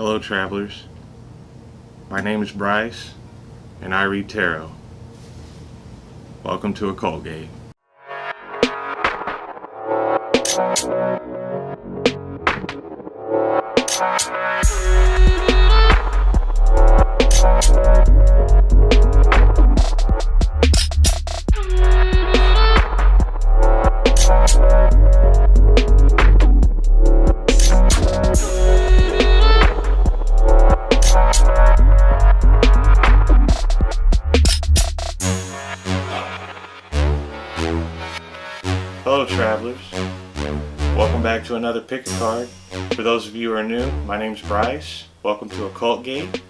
Hello travelers, my name is Bryce and I read tarot. Welcome to Occult Gate. Hello travelers, welcome back to another pick a card. For those of you who are new, my name's Bryce. Welcome to Occult Gate.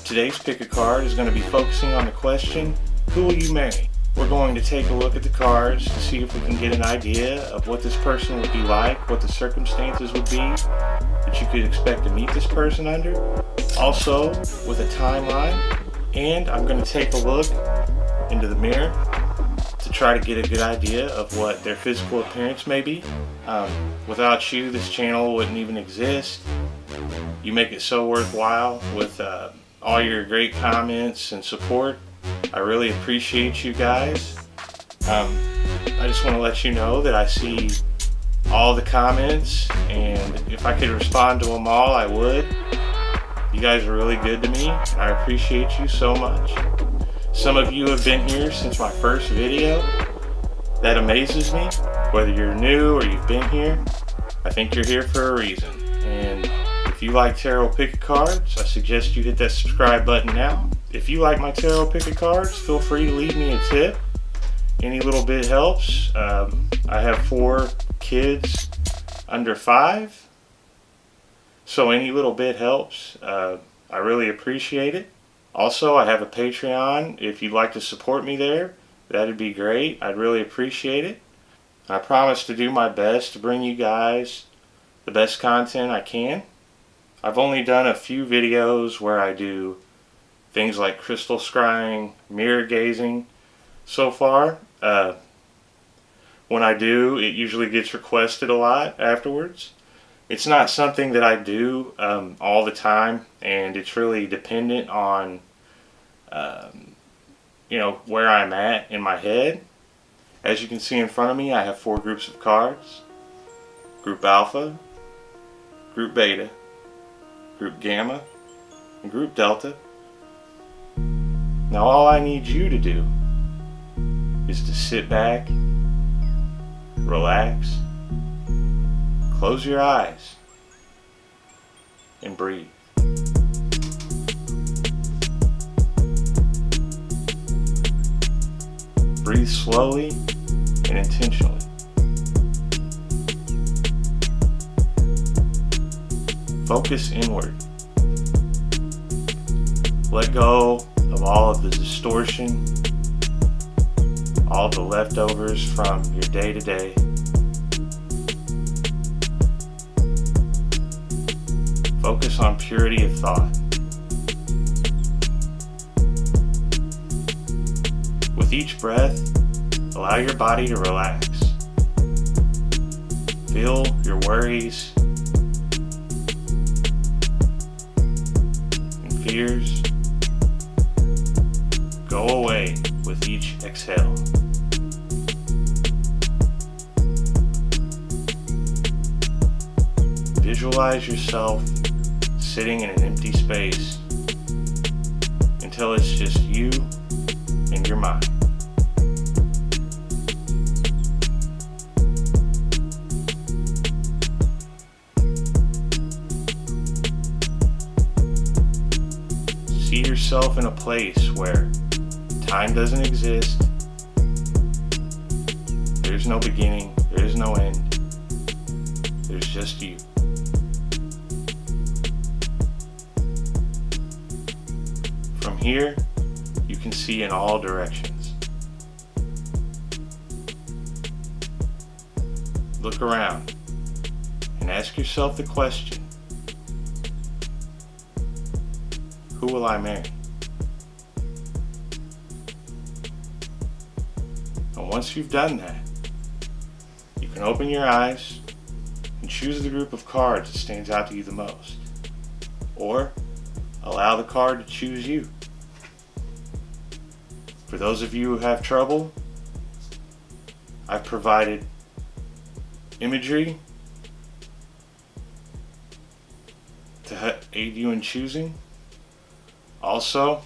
Today's pick a card is going to be focusing on the question, who will you marry? We're going to take a look at the cards to see if we can get an idea of what this person would be like, what the circumstances would be that you could expect to meet this person under. Also with a timeline, and I'm going to take a look into the mirror to try to get a good idea of what their physical appearance may be. Without you, this channel wouldn't even exist. You make it so worthwhile with all your great comments and support. I really appreciate you guys. I just want to let you know that I see all the comments, and if I could respond to them all, I would. You guys are really good to me, and I appreciate you so much. Some of you have been here since my first video. That amazes me. Whether you're new or you've been here, I think you're here for a reason. And if you like tarot pick a cards, I suggest you hit that subscribe button now. If you like my tarot pick a cards, feel free to leave me a tip. Any little bit helps. I have 4 kids under 5, so any little bit helps. I really appreciate it. Also, I have a Patreon. If you'd like to support me there, that'd be great. I'd really appreciate it. I promise to do my best to bring you guys the best content I can. I've only done a few videos where I do things like crystal scrying, mirror gazing so far. When I do, it usually gets requested a lot afterwards. It's not something that I do all the time, and it's really dependent on where I'm at in my head. As you can see in front of me, I have 4 groups of cards. Group Alpha, Group Beta, Group Gamma, and Group Delta. Now all I need you to do is to sit back, relax, close your eyes, and breathe. Breathe slowly and intentionally. Focus inward. Let go of all of the distortion, all of the leftovers from your day-to-day. Focus on purity of thought. With each breath, allow your body to relax. Feel your worries and fears go away with each exhale. Visualize yourself sitting in an empty space until it's just you and your mind. See yourself in a place where time doesn't exist. There's no beginning, there's no end. There's just you. From here, you can see in all directions. Look around and ask yourself the question, who will I marry? And once you've done that, you can open your eyes and choose the group of cards that stands out to you the most. Or allow the card to choose you. For those of you who have trouble, I've provided imagery to aid you in choosing. Also,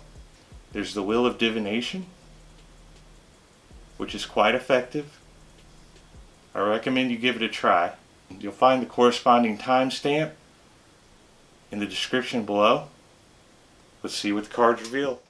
there's the Wheel of Divination, which is quite effective. I recommend you give it a try. You'll find the corresponding timestamp in the description below. Let's see what the cards reveal.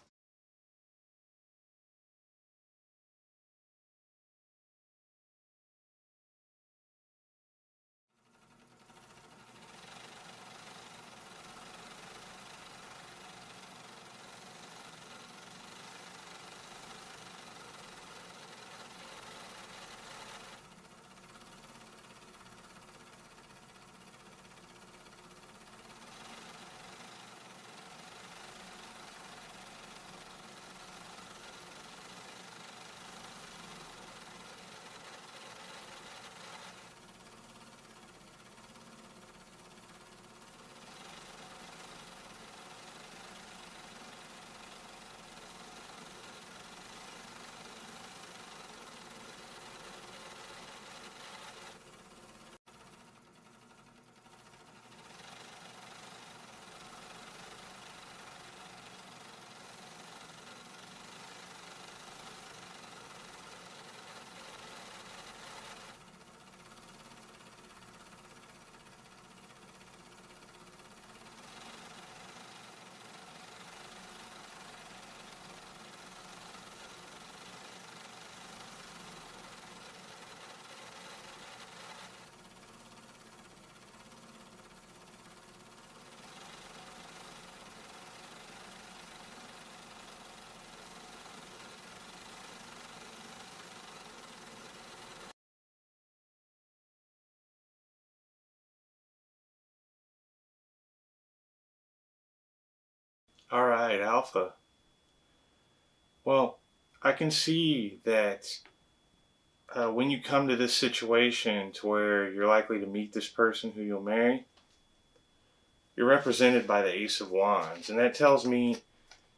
Alright, Alpha. Well, I can see that when you come to this situation to where you're likely to meet this person who you'll marry, you're represented by the Ace of Wands. And that tells me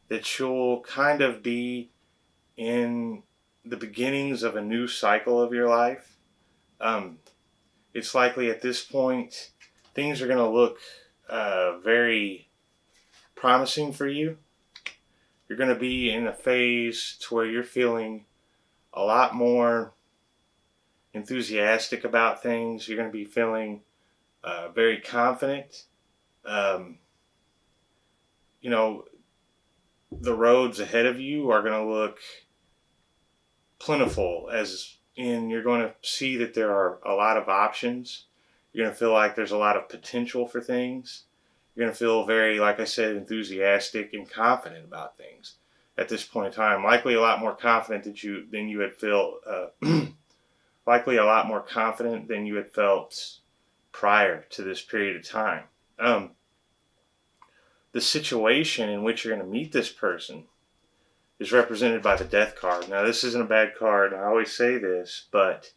that you'll kind of be in the beginnings of a new cycle of your life. It's likely at this point things are going to look very promising for you. You're going to be in a phase to where you're feeling a lot more enthusiastic about things. You're going to be feeling very confident. You know, the roads ahead of you are going to look plentiful, as in you're going to see that there are a lot of options. You're going to feel like there's a lot of potential for things. You're going to feel very, like I said, enthusiastic and confident about things at this point in time. Likely a lot more confident than you had felt. Likely a lot more confident than you had felt prior to this period of time. The situation in which you're going to meet this person is represented by the Death card. Now, this isn't a bad card. I always say this, but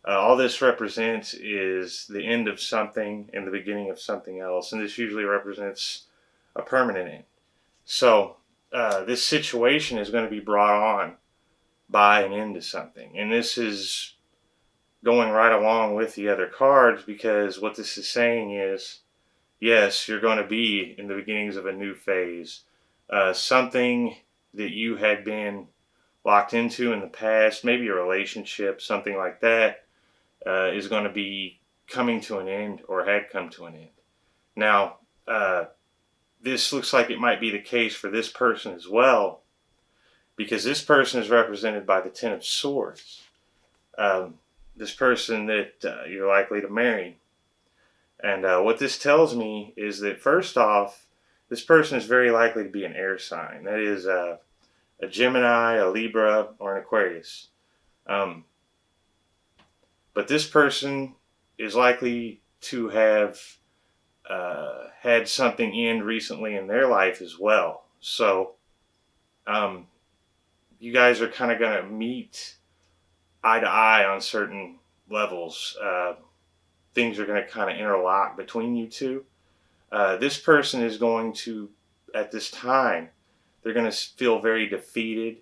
all this represents is the end of something and the beginning of something else. And this usually represents a permanent end. So this situation is going to be brought on by an end to something. And this is going right along with the other cards, because what this is saying is, yes, you're going to be in the beginnings of a new phase. Something that you had been locked into in the past, maybe a relationship, something like that, is going to be coming to an end, or had come to an end. Now, this looks like it might be the case for this person as well, because this person is represented by the Ten of Swords. This person that you're likely to marry. And what this tells me is that, first off, this person is very likely to be an air sign. That is a Gemini, a Libra, or an Aquarius. But this person is likely to have had something end recently in their life as well. So you guys are kind of going to meet eye to eye on certain levels. things are going to kind of interlock between you two. This person is going to, at this time, they're going to feel very defeated.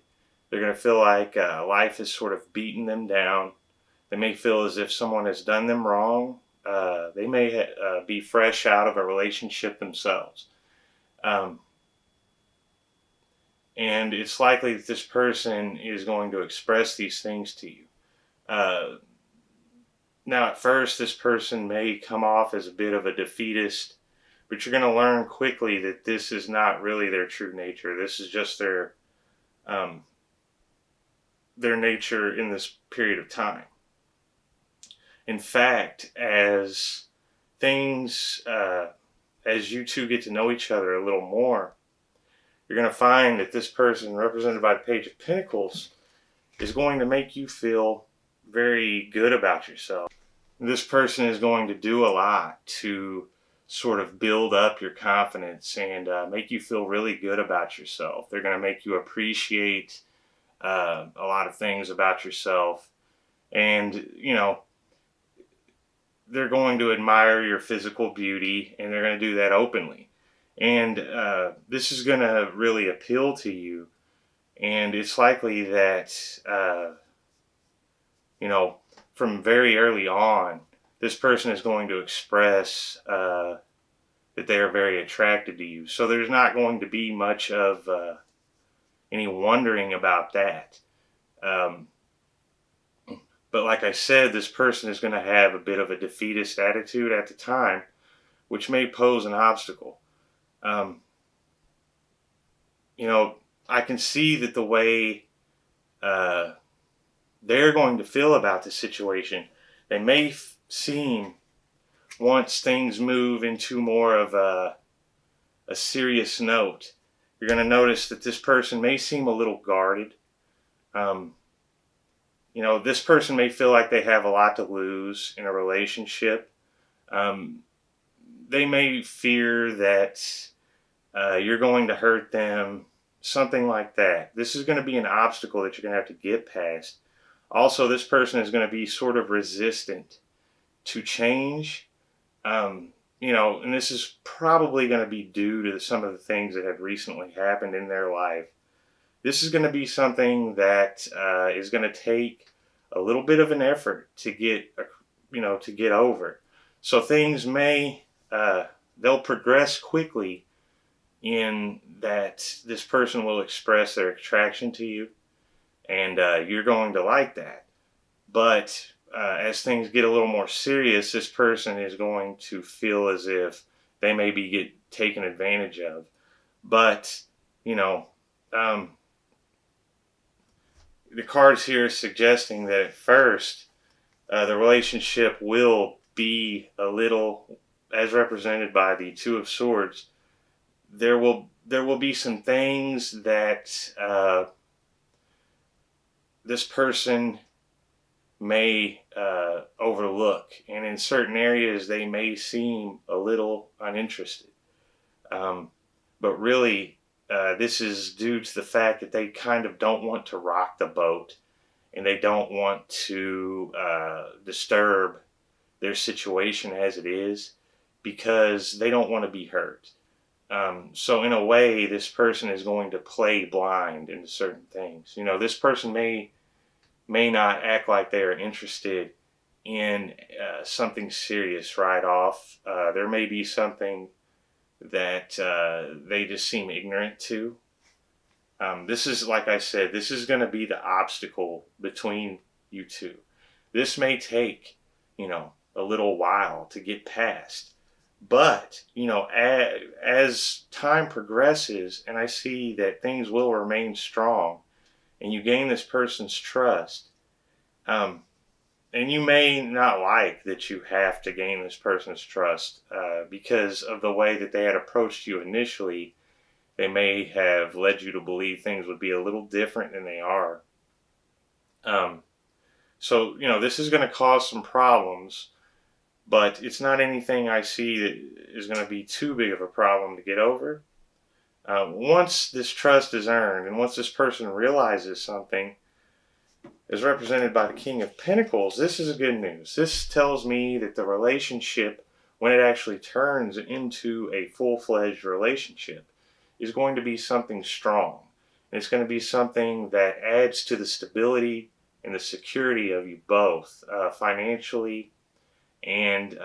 They're going to feel like life has sort of beaten them down. They may feel as if someone has done them wrong. They may be fresh out of a relationship themselves. And it's likely that this person is going to express these things to you. Now, at first, this person may come off as a bit of a defeatist, but you're going to learn quickly that this is not really their true nature. This is just their nature in this period of time. In fact, as things, as you two get to know each other a little more, you're going to find that this person, represented by the Page of Pentacles, is going to make you feel very good about yourself. This person is going to do a lot to sort of build up your confidence and make you feel really good about yourself. They're going to make you appreciate a lot of things about yourself. And, you know, they're going to admire your physical beauty, and they're going to do that openly. And this is going to really appeal to you. And it's likely that, you know, from very early on, this person is going to express that they are very attracted to you. So there's not going to be much of any wondering about that. But like I said, this person is going to have a bit of a defeatist attitude at the time, which may pose an obstacle. You know, I can see that the way they're going to feel about the situation, they may seem, once things move into more of a serious note, you're going to notice that this person may seem a little guarded. You know, this person may feel like they have a lot to lose in a relationship. They may fear that you're going to hurt them, something like that. This is going to be an obstacle that you're going to have to get past. Also, this person is going to be sort of resistant to change. You know, and this is probably going to be due to some of the things that have recently happened in their life. This is going to be something that is going to take a little bit of an effort to get, you know, to get over. So things may, they'll progress quickly in that this person will express their attraction to you, and you're going to like that. But as things get a little more serious, this person is going to feel as if they may be taken advantage of. But, you know, the cards here are suggesting that at first the relationship will be a little, as represented by the Two of Swords, there will be some things that this person may overlook, and in certain areas they may seem a little uninterested. But really, this is due to the fact that they kind of don't want to rock the boat, and they don't want to disturb their situation as it is, because they don't want to be hurt. So in a way, this person is going to play blind into certain things. You know, this person may not act like they are interested in something serious right off. There may be something that they just seem ignorant to. This is, like I said, this is going to be the obstacle between you two. This may take, you know, a little while to get past. But, you know, as time progresses and I see that things will remain strong and you gain this person's trust, and you may not like that you have to gain this person's trust because of the way that they had approached you initially. They may have led you to believe things would be a little different than they are. So, you know, this is going to cause some problems, but it's not anything I see that is going to be too big of a problem to get over. Once this trust is earned, and once this person realizes something, is represented by the King of Pentacles. This is good news. This tells me that the relationship, when it actually turns into a full-fledged relationship, is going to be something strong. It's going to be something that adds to the stability and the security of you both, financially and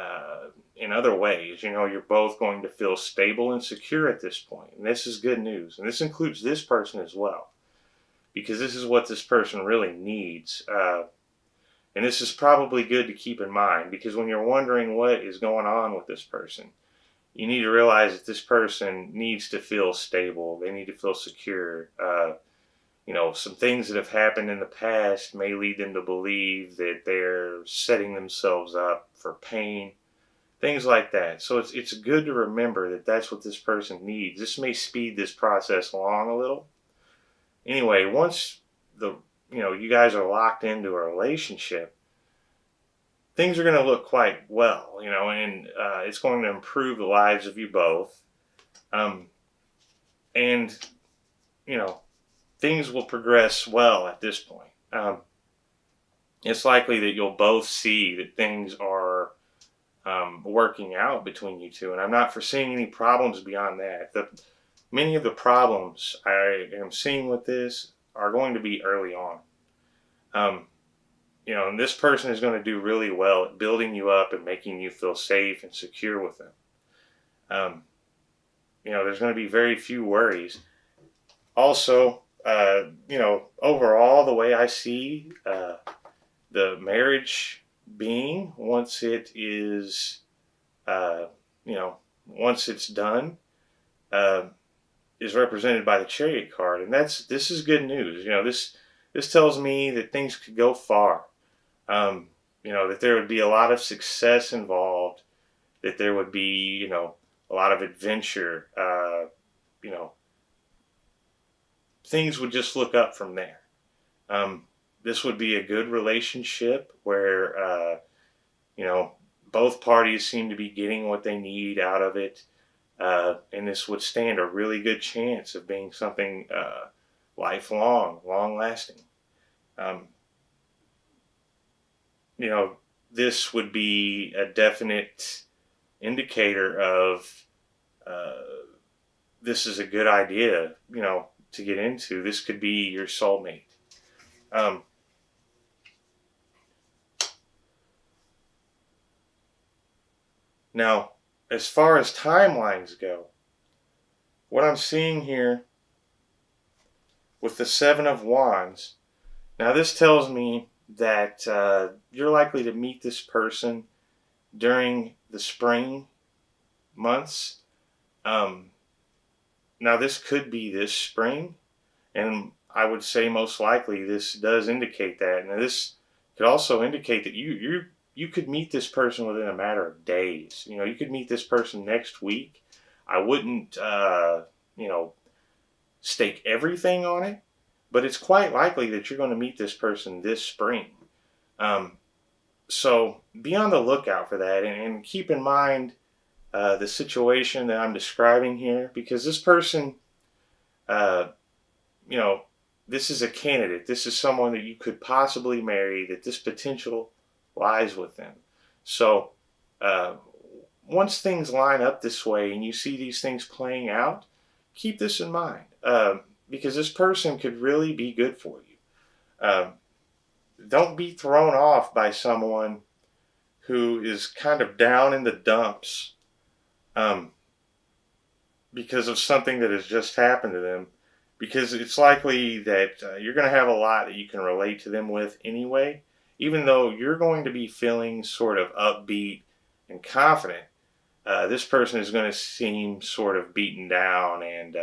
in other ways. You know, you're both going to feel stable and secure at this point. And this is good news. And this includes this person as well, because this is what this person really needs. And this is probably good to keep in mind, because when you're wondering what is going on with this person, you need to realize that this person needs to feel stable. They need to feel secure. You know, some things that have happened in the past may lead them to believe that they're setting themselves up for pain, things like that. So it's good to remember that that's what this person needs. This may speed this process along a little. Anyway, once you guys are locked into a relationship, things are going to look quite well, and it's going to improve the lives of you both. And things will progress well at this point. It's likely that you'll both see that things are working out between you two, and I'm not foreseeing any problems beyond that. Many of the problems I am seeing with this are going to be early on. And this person is going to do really well at building you up and making you feel safe and secure with them. There's going to be very few worries. Also, overall, the way I see the marriage being, once it is, once it's done, is represented by the Chariot card, and this is good news. This tells me that things could go far. That there would be a lot of success involved, that there would be, a lot of adventure, things would just look up from there. This would be a good relationship where, both parties seem to be getting what they need out of it. And this would stand a really good chance of being something lifelong, long-lasting. This would be a definite indicator of this is a good idea, to get into. This could be your soulmate. Now, as far as timelines go, what I'm seeing here with the Seven of Wands, now this tells me that you're likely to meet this person during the spring months. Now this could be this spring, and I would say most likely this does indicate that. Now this could also indicate that you could meet this person within a matter of days. You could meet this person next week. I wouldn't stake everything on it, but it's quite likely that you're going to meet this person this spring. So be on the lookout for that, and keep in mind the situation that I'm describing here, because this person, this is a candidate. This is someone that you could possibly marry, that this potential lies with them. So once things line up this way and you see these things playing out, keep this in mind, because this person could really be good for you. Don't be thrown off by someone who is kind of down in the dumps because of something that has just happened to them, because it's likely that you're going to have a lot that you can relate to them with anyway. Even though you're going to be feeling sort of upbeat and confident, this person is going to seem sort of beaten down and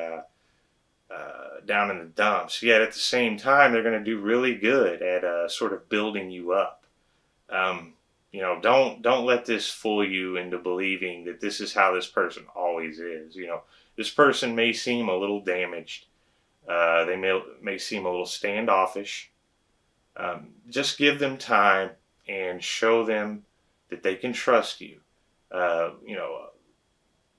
down in the dumps. Yet at the same time, they're going to do really good at sort of building you up. Don't let this fool you into believing that this is how this person always is. This person may seem a little damaged. They may seem a little standoffish. Just give them time and show them that they can trust you.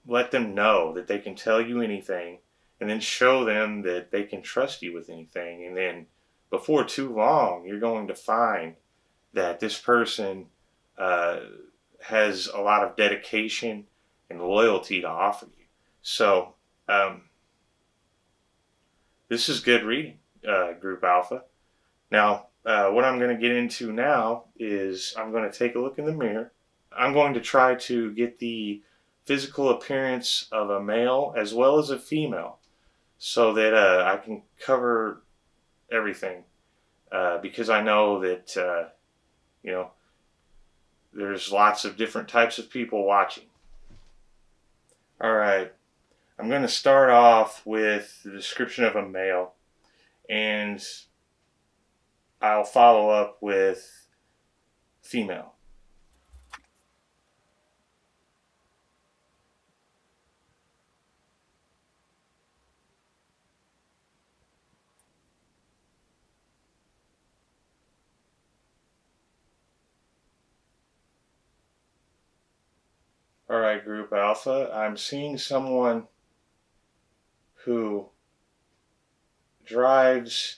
Let them know that they can tell you anything, and then show them that they can trust you with anything. And then before too long, you're going to find that this person uh, has a lot of dedication and loyalty to offer you. So, this is good reading, Group Alpha. Now, what I'm going to get into now is I'm going to take a look in the mirror. I'm going to try to get the physical appearance of a male as well as a female so that I can cover everything, because I know that, you know, there's lots of different types of people watching. Alright, I'm going to start off with the description of a male, and I'll follow up with female. Alright, Group Alpha, I'm seeing someone who drives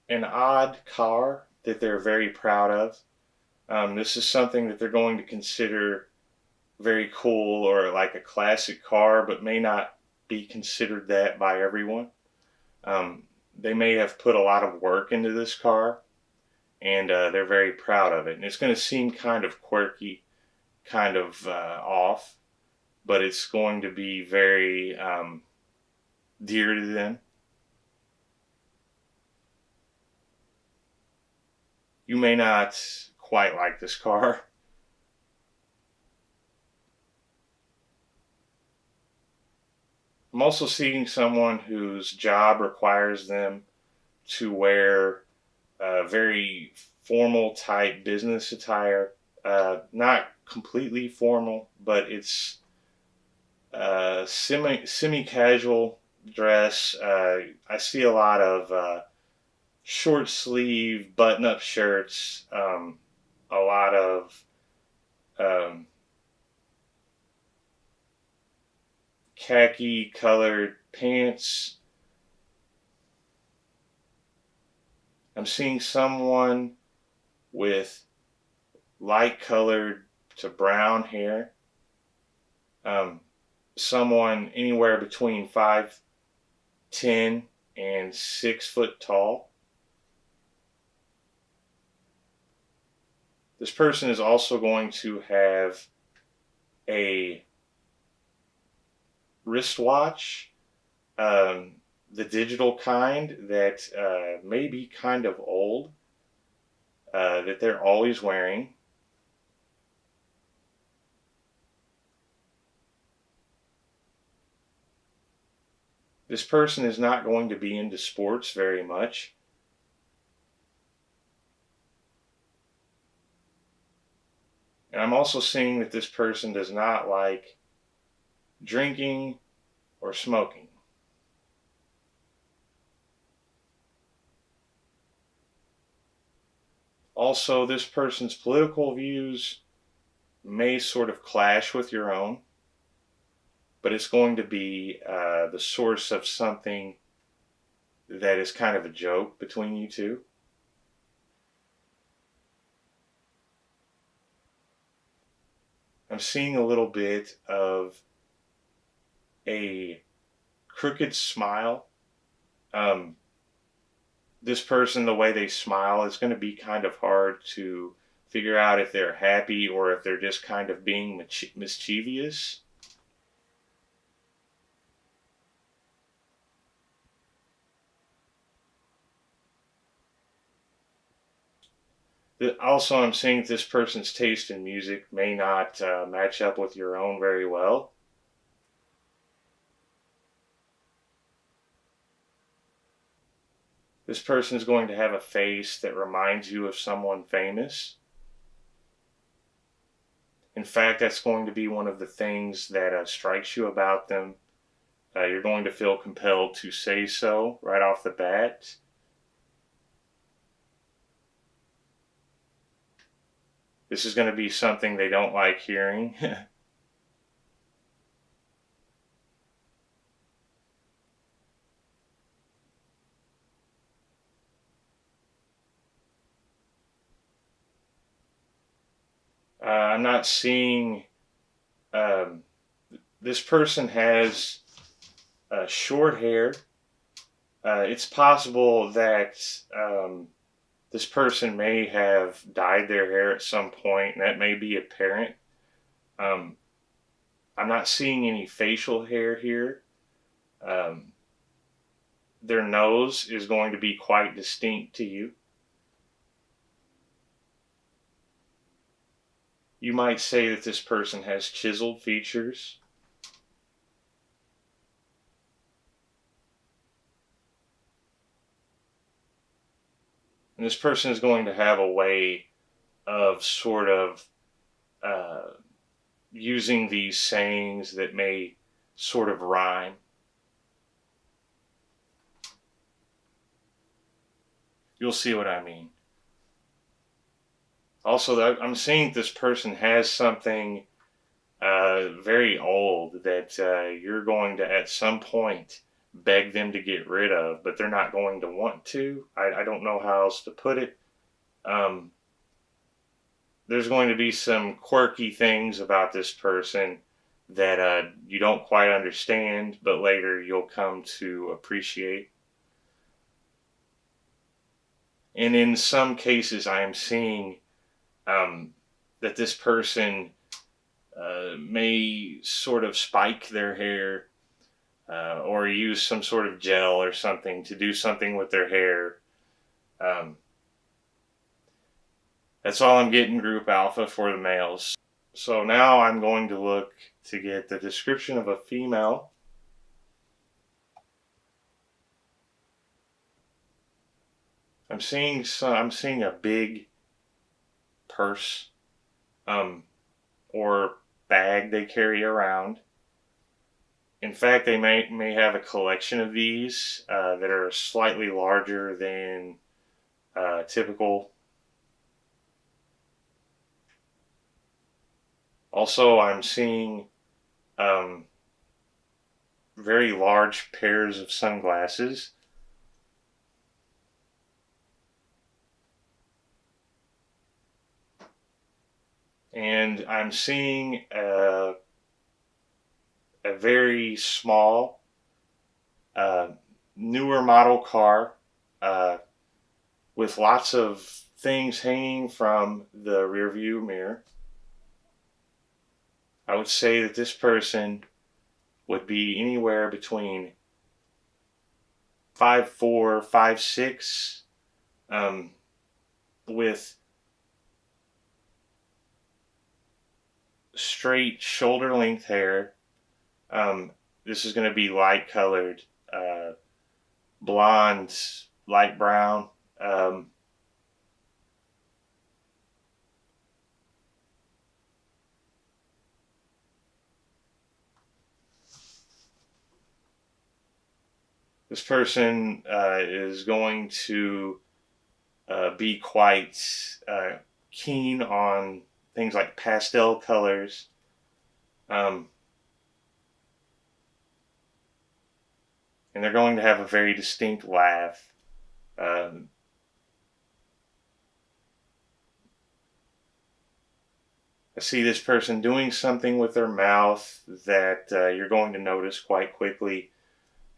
an odd car that they're very proud of. This is something that they're going to consider very cool or like a classic car, but may not be considered that by everyone. They may have put a lot of work into this car, and they're very proud of it. And it's going to seem kind of quirky, kind of off, but it's going to be very dear to them. You may not quite like this car. I'm also seeing someone whose job requires them to wear very formal type business attire. Not completely formal, but it's semi-casual dress. I see a lot of short sleeve button-up shirts, a lot of khaki colored pants. I'm seeing someone with light colored to brown hair. Someone anywhere between 5'10" and 6 foot tall. This person is also going to have a wristwatch, the digital kind that may be kind of old, that they're always wearing. This person is not going to be into sports very much. And I'm also seeing that this person does not like drinking or smoking. Also, this person's political views may sort of clash with your own, but it's going to be the source of something that is kind of a joke between you two. I'm seeing a little bit of a crooked smile. This person, the way they smile, is going to be kind of hard to figure out if they're happy or if they're just kind of being mischievous. Also, I'm seeing this person's taste in music may not match up with your own very well. This person is going to have a face that reminds you of someone famous. In fact, that's going to be one of the things that strikes you about them. You're going to feel compelled to say so right off the bat. This is going to be something they don't like hearing. I'm not seeing, this person has short hair. It's possible that this person may have dyed their hair at some point, and that may be apparent. I'm not seeing any facial hair here. Their nose is going to be quite distinct to you. You might say that this person has chiseled features. And this person is going to have a way of sort of using these sayings that may sort of rhyme. You'll see what I mean. Also, I'm seeing this person has something very old that you're going to at some point beg them to get rid of, but they're not going to want to. I don't know how else to put it. There's going to be some quirky things about this person that you don't quite understand, but later you'll come to appreciate. And in some cases, I am seeing that this person may sort of spike their hair or use some sort of gel or something to do something with their hair. That's all I'm getting, Group Alpha, for the males. So now I'm going to look to get the description of a female. I'm seeing a big purse or bag they carry around. In fact, they may have a collection of these that are slightly larger than typical. Also, I'm seeing very large pairs of sunglasses. And I'm seeing a very small, newer model car with lots of things hanging from the rear view mirror. I would say that this person would be anywhere between 5'4", 5'6", with straight shoulder length hair. This is going to be light colored, blonde, light brown. This person is going to be quite keen on things like pastel colors. And they're going to have a very distinct laugh. I see this person doing something with their mouth that you're going to notice quite quickly.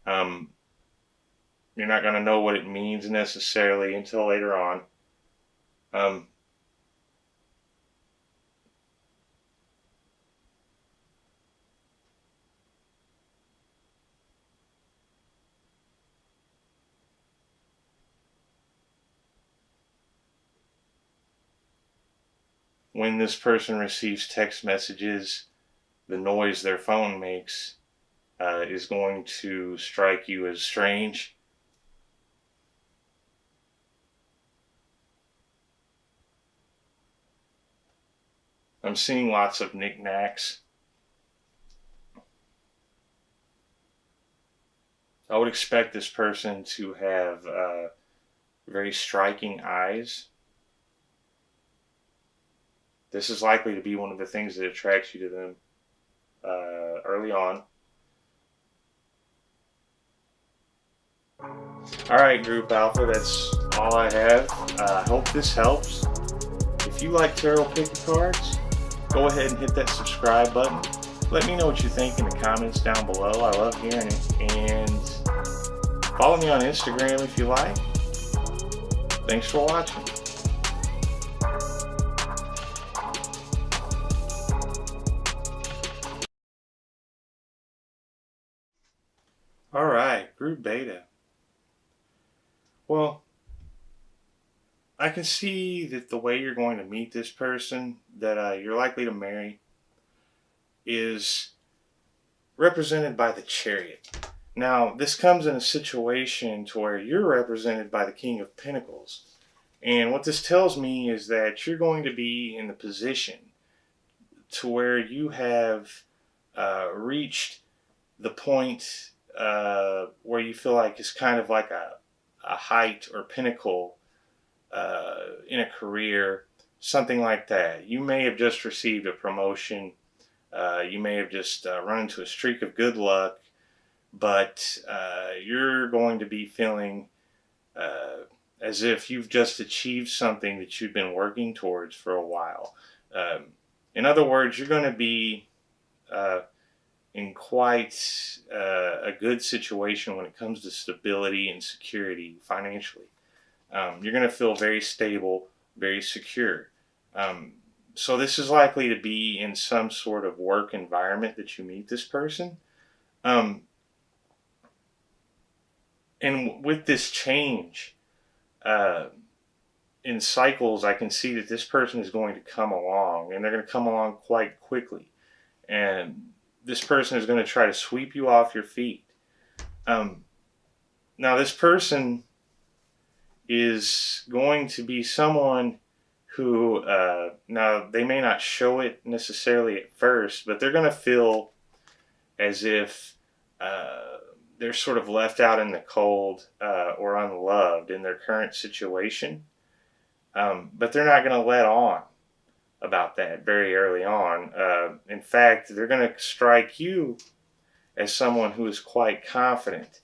You're not going to know what it means necessarily until later on. When this person receives text messages, the noise their phone makes is going to strike you as strange. I'm seeing lots of knickknacks. I would expect this person to have very striking eyes. This is likely to be one of the things that attracts you to them early on. Alright, Group Alpha, that's all I have. I hope this helps. If you like tarot pick cards, go ahead and hit that subscribe button. Let me know what you think in the comments down below. I love hearing it. And follow me on Instagram if you like. Thanks for watching. Alright, group beta. Well, I can see that the way you're going to meet this person that you're likely to marry is represented by the Chariot. Now, this comes in a situation to where you're represented by the King of Pentacles. And what this tells me is that you're going to be in the position to where you have reached the point where you feel like it's kind of like a height or pinnacle in a career, something like that. You may have just received a promotion. You may have just run into a streak of good luck, but you're going to be feeling as if you've just achieved something that you've been working towards for a while. In other words, you're going to be in quite a good situation when it comes to stability and security financially. You're going to feel very stable, very secure. So this is likely to be in some sort of work environment that you meet this person. And with this change in cycles, I can see that this person is going to come along, and they're going to come along quite quickly. And this person is going to try to sweep you off your feet. Now, this person is going to be someone who, now they may not show it necessarily at first, but they're going to feel as if they're sort of left out in the cold or unloved in their current situation. But they're not going to let on about that very early on. In fact, they're going to strike you as someone who is quite confident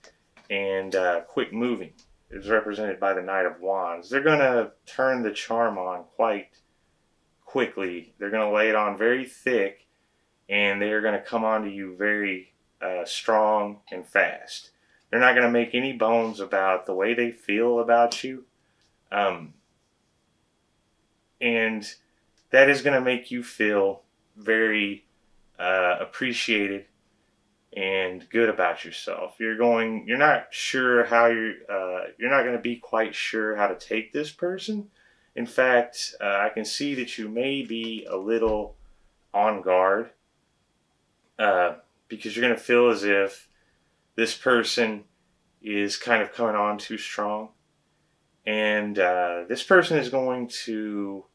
and quick moving. It's represented by the Knight of Wands. They're going to turn the charm on quite quickly. They're going to lay it on very thick, and they're going to come onto you very strong and fast. They're not going to make any bones about the way they feel about you. And that is going to make you feel very appreciated and good about yourself. You're not sure how you're not going to be quite sure how to take this person. In fact, I can see that you may be a little on guard because you're going to feel as if this person is kind of coming on too strong. And this person is going to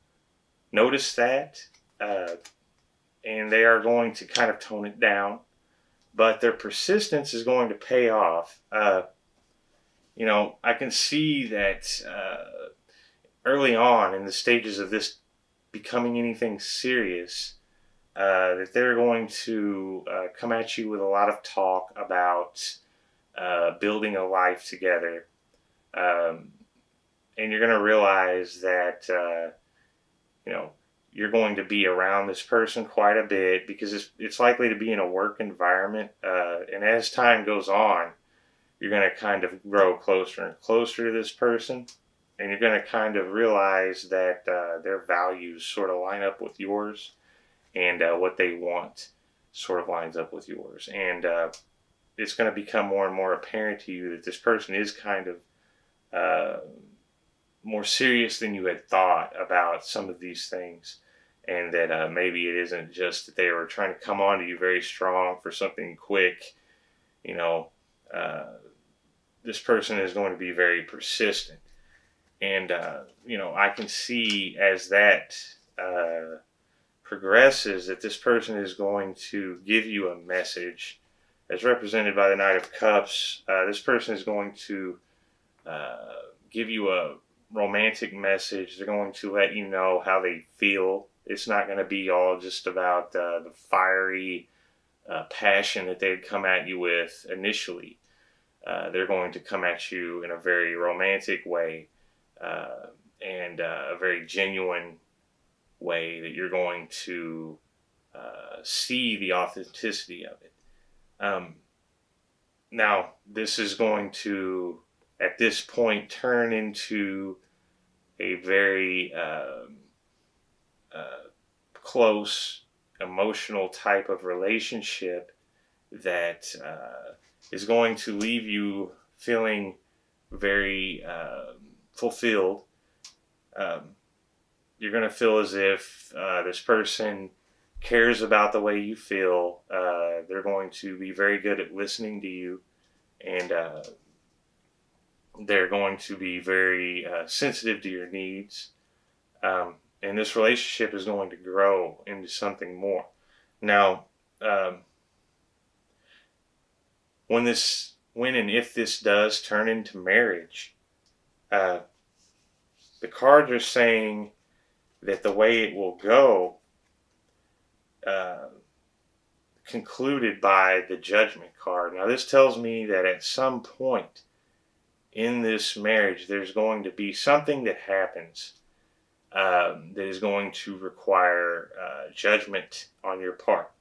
notice that, and they are going to kind of tone it down. But their persistence is going to pay off. You know, I can see that early on in the stages of this becoming anything serious, that they're going to come at you with a lot of talk about building a life together. And you're going to realize that, you know, you're going to be around this person quite a bit because it's likely to be in a work environment. And as time goes on, you're going to kind of grow closer and closer to this person. And you're going to kind of realize that their values sort of line up with yours, and what they want sort of lines up with yours. And it's going to become more and more apparent to you that this person is kind of more serious than you had thought about some of these things, and that maybe it isn't just that they were trying to come on to you very strong for something quick. You know, this person is going to be very persistent, and you know, I can see as that progresses that this person is going to give you a message, as represented by the Knight of Cups. This person is going to give you a romantic message. They're going to let you know how they feel. It's not going to be all just about the fiery passion that they'd come at you with initially. They're going to come at you in a very romantic way, and a very genuine way that you're going to see the authenticity of it. Now, this is going to, at this point, turn into a very close, emotional type of relationship that is going to leave you feeling very fulfilled. You're going to feel as if this person cares about the way you feel. They're going to be very good at listening to you, and they're going to be very sensitive to your needs. And this relationship is going to grow into something more. Now, when and if this does turn into marriage, the cards are saying that the way it will go, concluded by the Judgment card. Now, this tells me that at some point in this marriage, there's going to be something that happens that is going to require judgment on your part.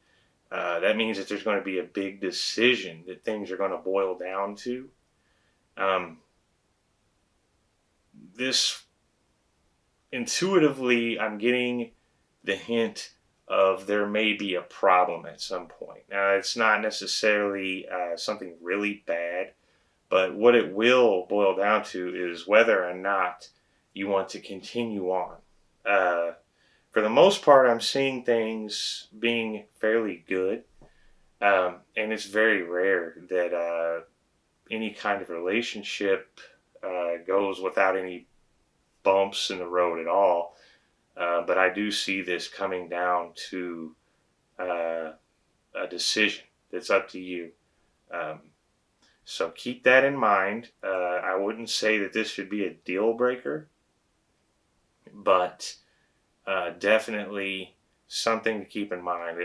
That means that there's going to be a big decision that things are going to boil down to. This, intuitively, I'm getting the hint of there may be a problem at some point. Now, it's not necessarily something really bad, but what it will boil down to is whether or not you want to continue on. For the most part, I'm seeing things being fairly good, and it's very rare that any kind of relationship goes without any bumps in the road at all. But I do see this coming down to a decision that's up to you. So keep that in mind. I wouldn't say that this should be a deal breaker, but definitely something to keep in mind.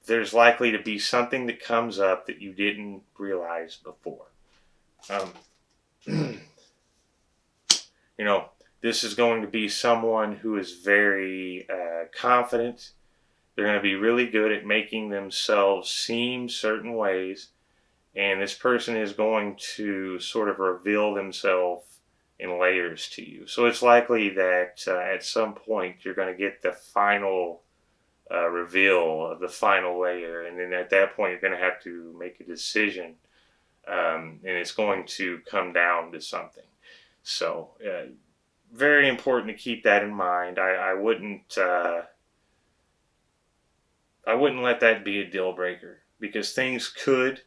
There's likely to be something that comes up that you didn't realize before. This is going to be someone who is very confident. They're going to be really good at making themselves seem certain ways. And this person is going to sort of reveal themselves in layers to you. So it's likely that at some point you're going to get the final reveal of the final layer. And then at that point you're going to have to make a decision. And it's going to come down to something. So very important to keep that in mind. I wouldn't let that be a deal breaker, because things could,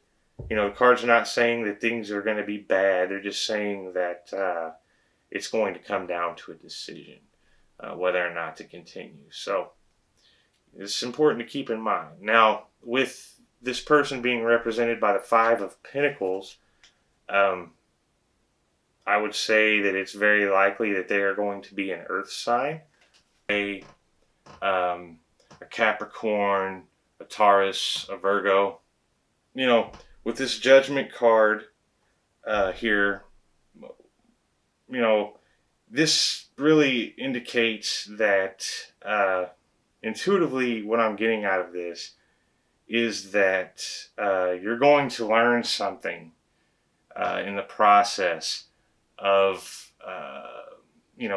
the cards are not saying that things are going to be bad. They're just saying that it's going to come down to a decision, whether or not to continue. So it's important to keep in mind. Now, with this person being represented by the Five of Pentacles, I would say that it's very likely that they are going to be an earth sign, a Capricorn, a Taurus, a Virgo. With this Judgment card here, this really indicates that intuitively what I'm getting out of this is that you're going to learn something in the process of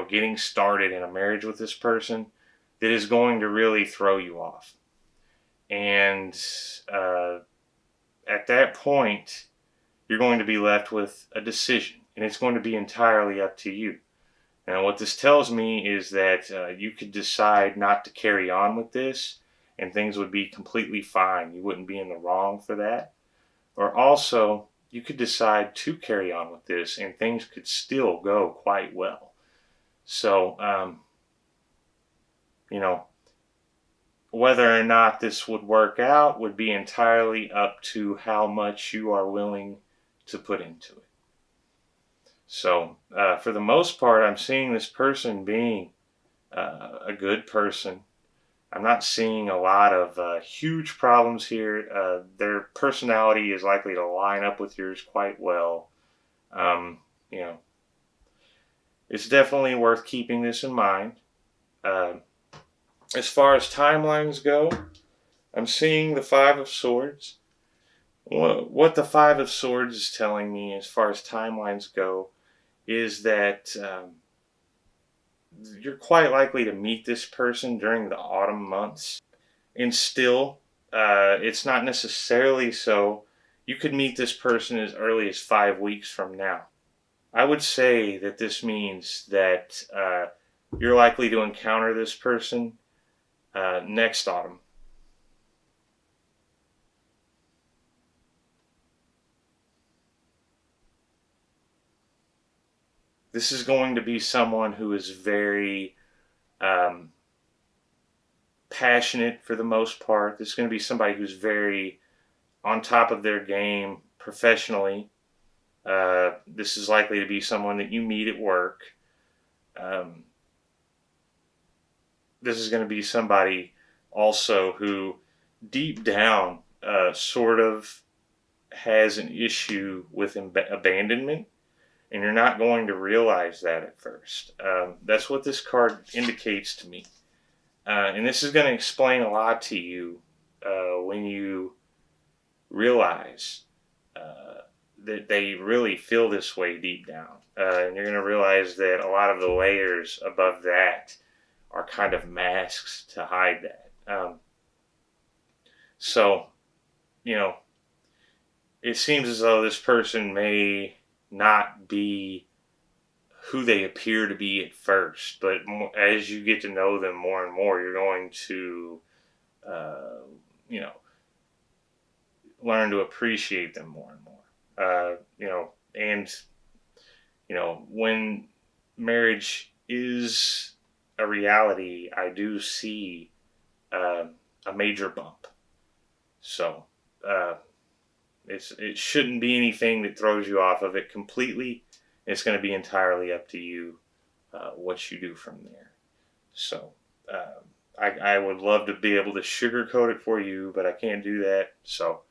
getting started in a marriage with this person that is going to really throw you off. And at that point, you're going to be left with a decision, and it's going to be entirely up to you. Now, what this tells me is that you could decide not to carry on with this, and things would be completely fine. You wouldn't be in the wrong for that. Or also, you could decide to carry on with this, and things could still go quite well. So, whether or not this would work out would be entirely up to how much you are willing to put into it. So, for the most part, I'm seeing this person being a good person. I'm not seeing a lot of huge problems here. Their personality is likely to line up with yours quite well. It's definitely worth keeping this in mind. As far as timelines go, I'm seeing the Five of Swords. What the Five of Swords is telling me as far as timelines go is that you're quite likely to meet this person during the autumn months. And still, it's not necessarily so. You could meet this person as early as 5 weeks from now. I would say that this means that you're likely to encounter this person next autumn. This is going to be someone who is very passionate for the most part. This is going to be somebody who's very on top of their game professionally. This is likely to be someone that you meet at work. This is going to be somebody also who deep down sort of has an issue with abandonment, and you're not going to realize that at first. That's what this card indicates to me. And this is going to explain a lot to you when you realize that they really feel this way deep down. And you're going to realize that a lot of the layers above that are kind of masks to hide that. So, it seems as though this person may not be who they appear to be at first, but as you get to know them more and more, you're going to, learn to appreciate them more and more. When marriage is a reality, I do see a major bump. So it shouldn't be anything that throws you off of it completely. It's going to be entirely up to you what you do from there. So I would love to be able to sugarcoat it for you, but I can't do that. So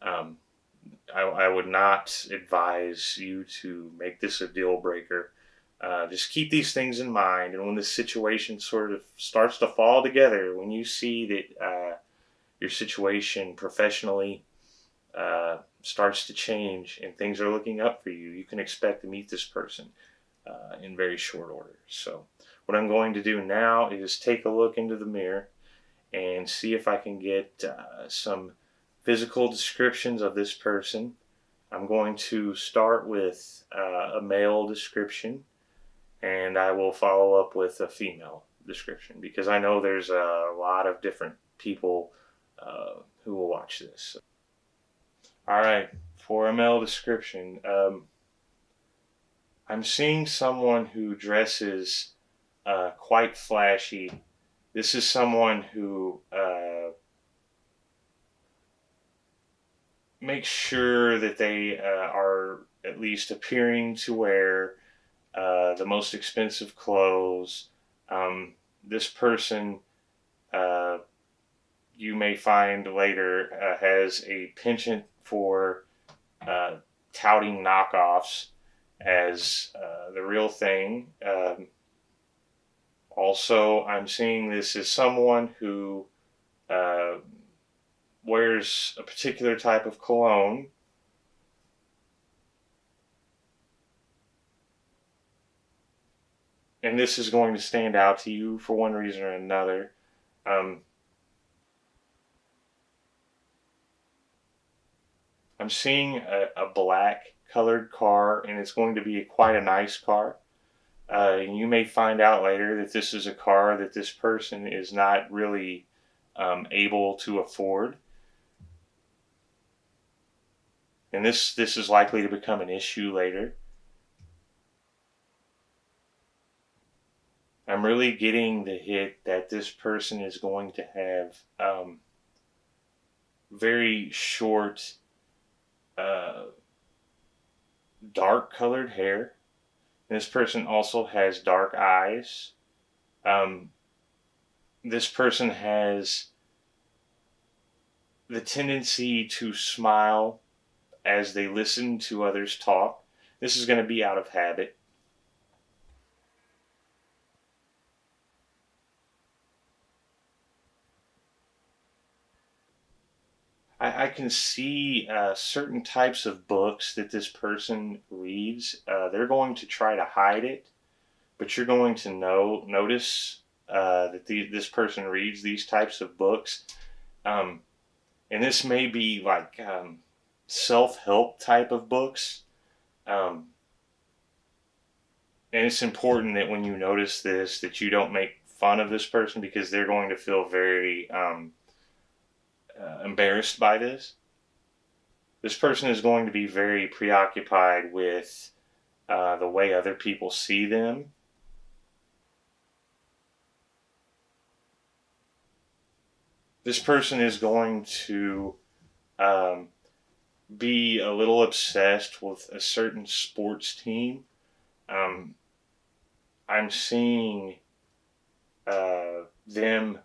I would not advise you to make this a deal breaker. Just keep these things in mind, and when this situation sort of starts to fall together, when you see that your situation professionally starts to change and things are looking up for you, you can expect to meet this person in very short order. So what I'm going to do now is take a look into the mirror and see if I can get some physical descriptions of this person. I'm going to start with a male description, and I will follow up with a female description, because I know there's a lot of different people who will watch this. Alright, for a male description, I'm seeing someone who dresses quite flashy. This is someone who makes sure that they are at least appearing to wear the most expensive clothes. This person, you may find later, has a penchant for touting knockoffs as the real thing. Also, I'm seeing this as someone who wears a particular type of cologne. And this is going to stand out to you for one reason or another. I'm seeing a black colored car, and it's going to be quite a nice car. You may find out later that this is a car that this person is not really able to afford. And this is likely to become an issue later. I'm really getting the hit that this person is going to have very short, dark colored hair. And this person also has dark eyes. This person has the tendency to smile as they listen to others talk. This is going to be out of habit. I can see certain types of books that this person reads. They're going to try to hide it, but you're going to notice that this person reads these types of books. Um, and this may be like self-help type of books. Um, and it's important that when you notice this, that you don't make fun of this person, because they're going to feel very embarrassed by this. This person is going to be very preoccupied with the way other people see them. This person is going to be a little obsessed with a certain sports team. I'm seeing them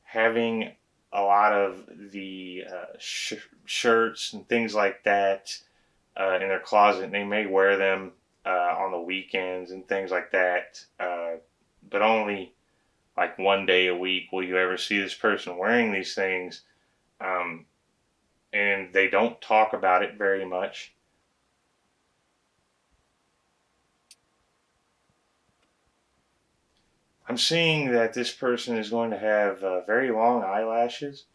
having a lot of the shirts and things like that in their closet. And they may wear them on the weekends and things like that, but only like one day a week will you ever see this person wearing these things. And they don't talk about it very much. I'm seeing that this person is going to have very long eyelashes.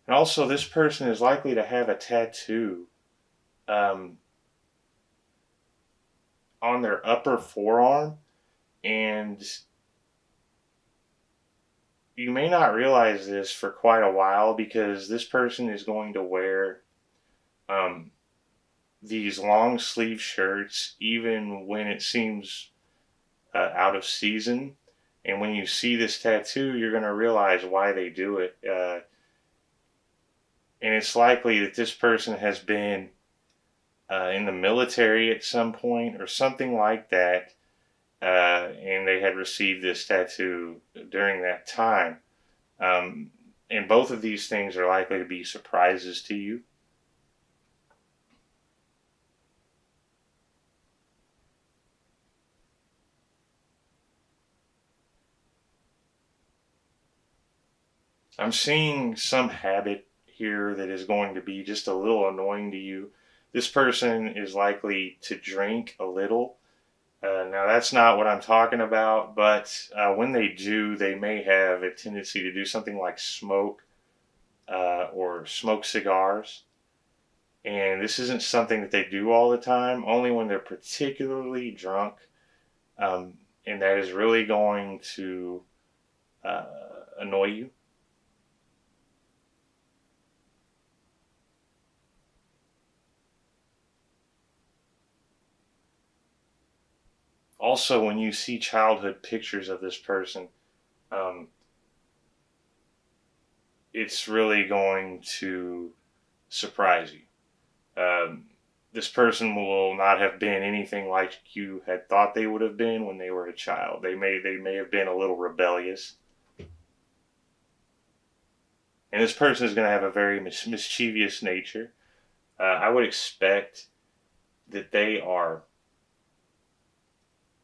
And also, this person is likely to have a tattoo on their upper forearm. And you may not realize this for quite a while, because this person is going to wear these long sleeve shirts even when it seems out of season. And when you see this tattoo, you're going to realize why they do it. And it's likely that this person has been in the military at some point or something like that, and they had received this tattoo during that time. And both of these things are likely to be surprises to you. I'm seeing some habit here that is going to be just a little annoying to you. This person is likely to drink a little. Now, that's not what I'm talking about, but when they do, they may have a tendency to do something like smoke or smoke cigars. And this isn't something that they do all the time, only when they're particularly drunk. And that is really going to annoy you. Also, when you see childhood pictures of this person, um, it's really going to surprise you. This person will not have been anything like you had thought they would have been when they were a child. They may have been a little rebellious. And this person is going to have a very mischievous nature. I would expect that they are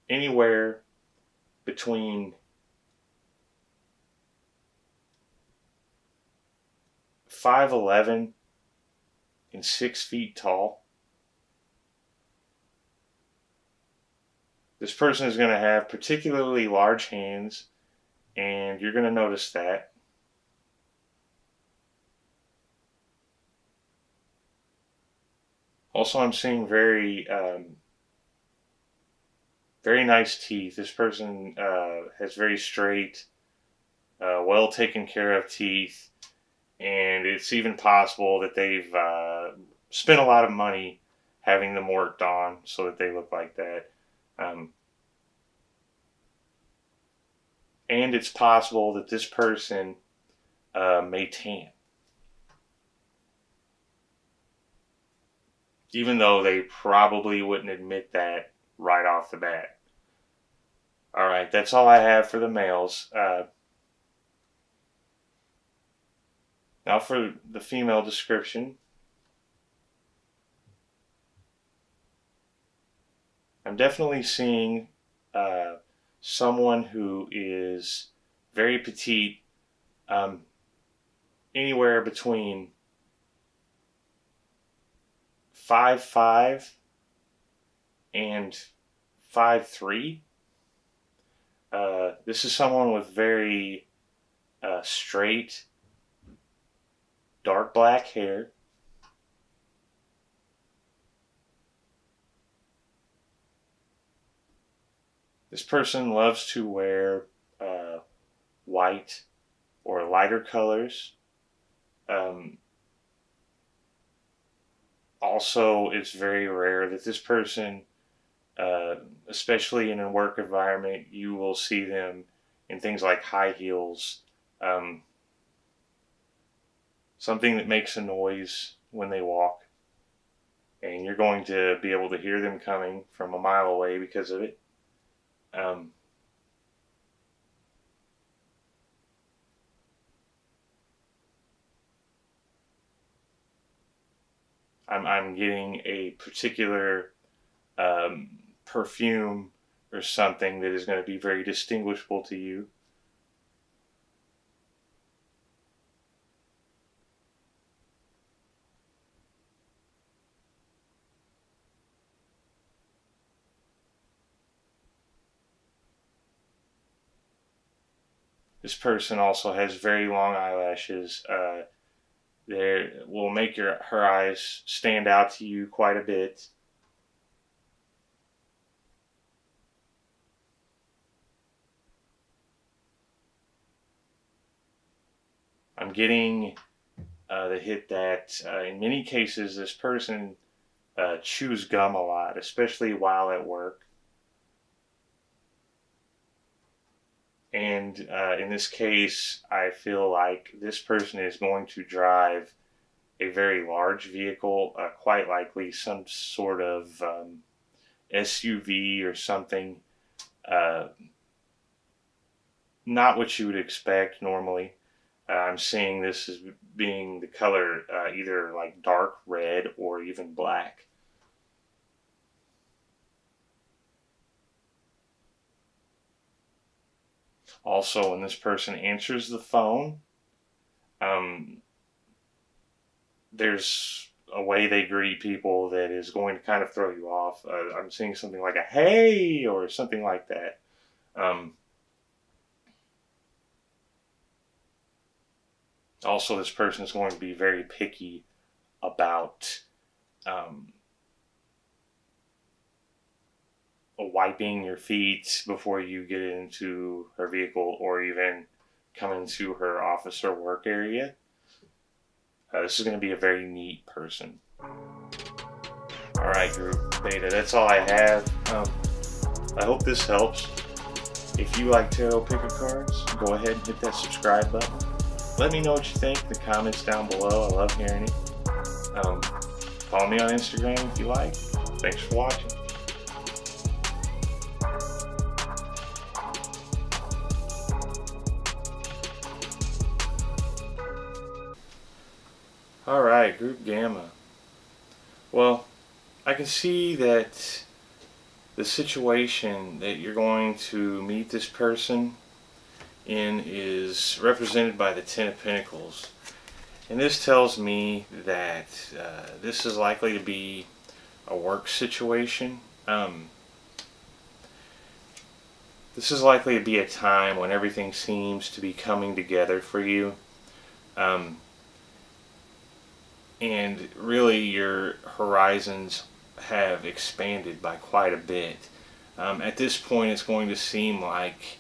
anywhere between 5'11" and 6 feet tall. This person is going to have particularly large hands, and you're going to notice that. Also, I'm seeing very nice teeth. This person has very straight, well taken care of teeth, and it's even possible that they've spent a lot of money having them worked on so that they look like that. And it's possible that this person may tan, even though they probably wouldn't admit that right off the bat. All right, that's all I have for the males. Now for the female description. I'm definitely seeing someone who is very petite, anywhere between 5'5" and 5'3". This is someone with very straight, dark black hair. This person loves to wear white or lighter colors. Also, it's very rare that this person, especially in a work environment, you will see them in things like high heels, something that makes a noise when they walk, and you're going to be able to hear them coming from a mile away because of it. I'm getting a particular perfume or something that is going to be very distinguishable to you. This person also has very long eyelashes. They will make her eyes stand out to you quite a bit. I'm getting the hit that in many cases this person chews gum a lot, especially while at work. And in this case, I feel like this person is going to drive a very large vehicle, quite likely some sort of SUV or something. Not what you would expect normally. I'm seeing this as being the color either like dark red or even black. Also, when this person answers the phone, there's a way they greet people that is going to kind of throw you off. I'm seeing something like a hey or something like that. Also, this person is going to be very picky about wiping your feet before you get into her vehicle or even come into her office or work area. This is going to be a very neat person. Alright, group beta, that's all I have. I hope this helps. If you like tarot picker cards, go ahead and hit that subscribe button. Let me know what you think in the comments down below. I love hearing it. Follow me on Instagram if you like. Thanks for watching. Alright, Group Gamma. Well, I can see that the situation that you're going to meet this person in is represented by the Ten of Pentacles. And this tells me that this is likely to be a work situation. This is likely to be a time when everything seems to be coming together for you. And really your horizons have expanded by quite a bit. At this point it's going to seem like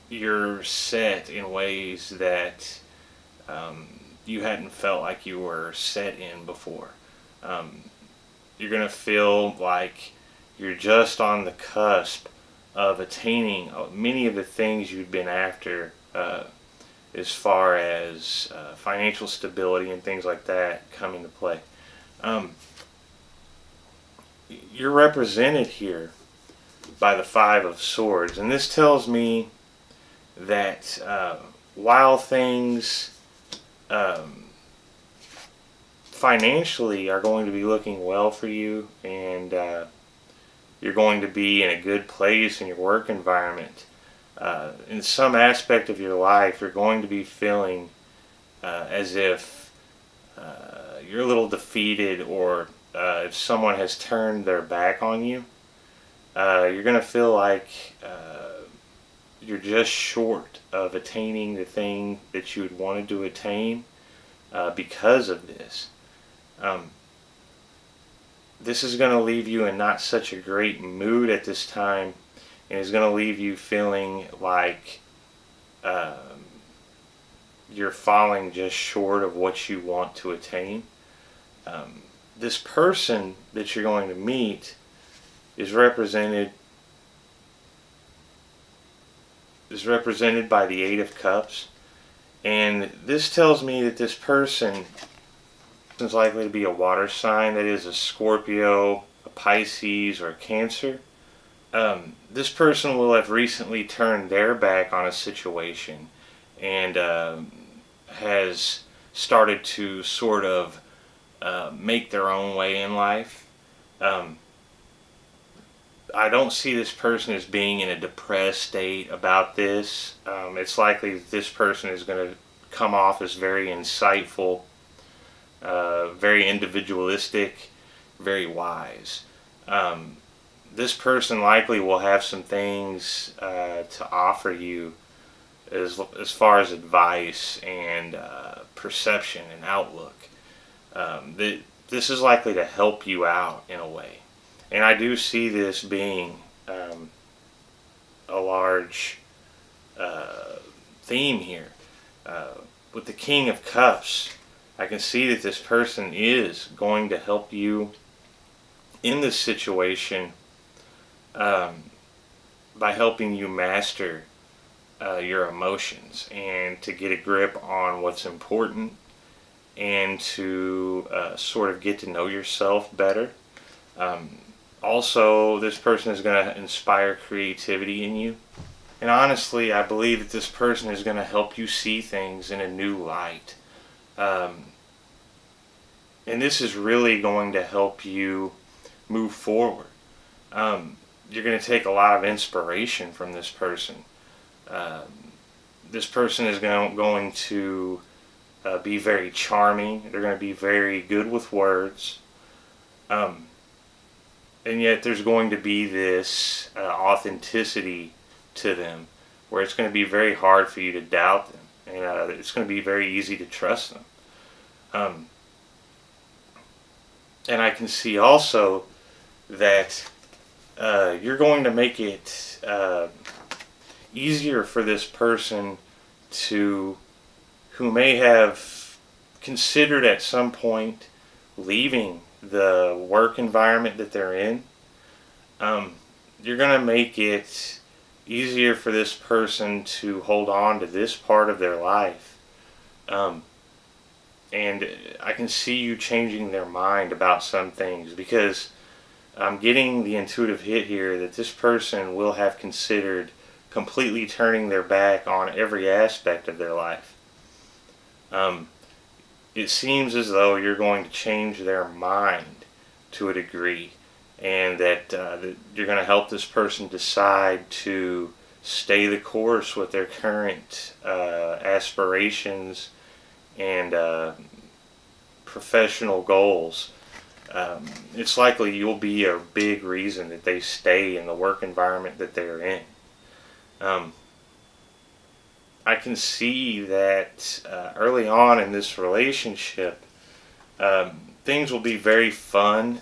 you're set in ways that you hadn't felt like you were set in before. You're going to feel like you're just on the cusp of attaining many of the things you've been after, as far as financial stability and things like that come into play. You're represented here by the Five of Swords, and this tells me that while things financially are going to be looking well for you, and You're going to be in a good place in your work environment. In some aspect of your life, you're going to be feeling as if you're a little defeated, or if someone has turned their back on you. You're going to feel like you're just short of attaining the thing that you had wanted to attain because of this. This is going to leave you in not such a great mood at this time, and is going to leave you feeling like you're falling just short of what you want to attain. This person that you're going to meet is represented by the Eight of Cups, and this tells me that this person is likely to be a water sign, that is a Scorpio, a Pisces, or a Cancer. This person will have recently turned their back on a situation and has started to sort of make their own way in life. I don't see this person as being in a depressed state about this. It's likely that this person is going to come off as very insightful, very individualistic, very wise. This person likely will have some things to offer you as far as advice and perception and outlook. This is likely to help you out in a way. And I do see this being a large theme here. With the King of Cups, I can see that this person is going to help you in this situation by helping you master your emotions and to get a grip on what's important, and to sort of get to know yourself better. Also, this person is going to inspire creativity in you. And honestly, I believe that this person is going to help you see things in a new light. And this is really going to help you move forward. You're going to take a lot of inspiration from this person. This person is going to be very charming. They're going to be very good with words. And yet there's going to be this authenticity to them, where it's going to be very hard for you to doubt them, and it's going to be very easy to trust them. And I can see also that you're going to make it easier for this person who may have considered at some point leaving the work environment that they're in. You're going to make it easier for this person to hold on to this part of their life. And I can see you changing their mind about some things, because I'm getting the intuitive hit here that this person will have considered completely turning their back on every aspect of their life. It seems as though you're going to change their mind to a degree, and that you're going to help this person decide to stay the course with their current aspirations and professional goals. It's likely you'll be a big reason that they stay in the work environment that they're in. I can see that early on in this relationship, things will be very fun.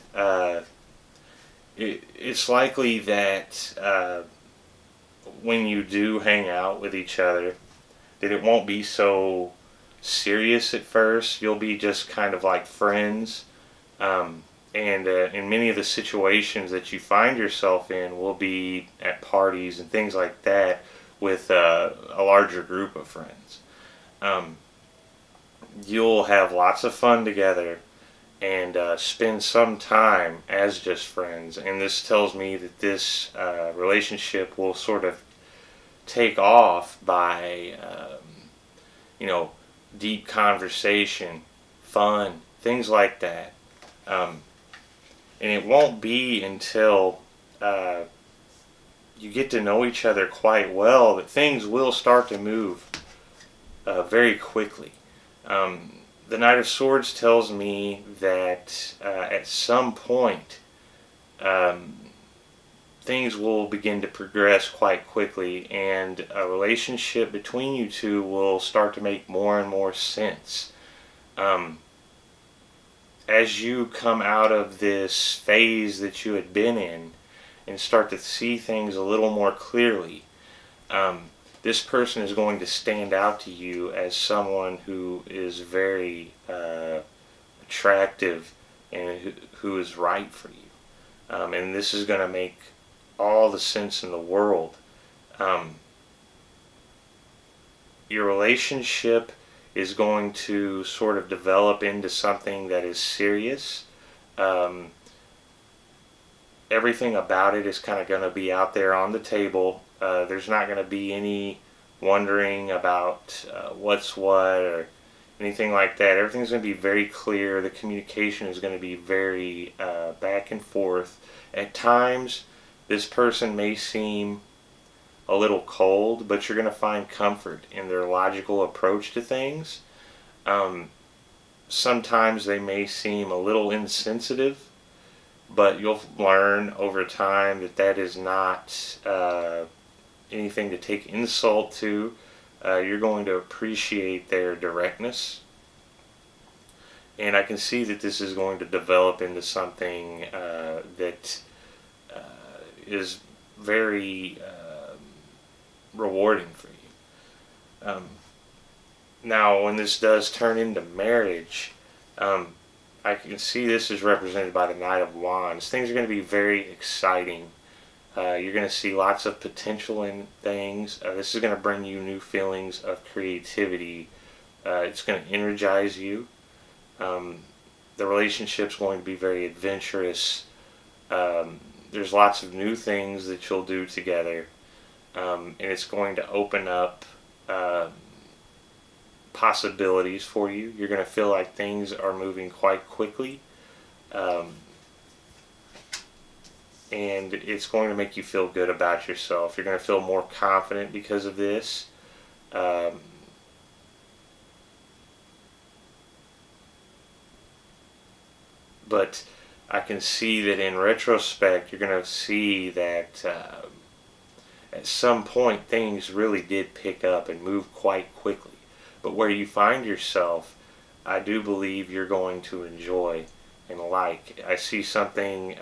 It's likely that when you do hang out with each other, that it won't be so serious at first. You'll be just kind of like friends. And in many of the situations that you find yourself in will be at parties and things like that, with a larger group of friends. You'll have lots of fun together and spend some time as just friends. And this tells me that this relationship will sort of take off by, deep conversation, fun, things like that. And it won't be until you get to know each other quite well, that things will start to move very quickly. The Knight of Swords tells me that at some point things will begin to progress quite quickly, and a relationship between you two will start to make more and more sense. As you come out of this phase that you had been in and start to see things a little more clearly, this person is going to stand out to you as someone who is very attractive and who is right for you. And this is going to make all the sense in the world. Your relationship is going to sort of develop into something that is serious. Everything about it is kind of going to be out there on the table. There's not going to be any wondering about what's what or anything like that. Everything's going to be very clear. The communication is going to be very back and forth. At times, this person may seem a little cold, but you're going to find comfort in their logical approach to things. Sometimes they may seem a little insensitive, but you'll learn over time that that is not anything to take insult to. You're going to appreciate their directness. And I can see that this is going to develop into something that is very rewarding for you. Now, when this does turn into marriage, I can see this is represented by the Knight of Wands. Things are going to be very exciting. You're going to see lots of potential in things. This is going to bring you new feelings of creativity. It's going to energize you. The relationship's going to be very adventurous. There's lots of new things that you'll do together. And it's going to open up possibilities for you. You're going to feel like things are moving quite quickly. And it's going to make you feel good about yourself. You're going to feel more confident because of this. But I can see that in retrospect, you're going to see that at some point things really did pick up and move quite quickly. But where you find yourself, I do believe you're going to enjoy and like. I see something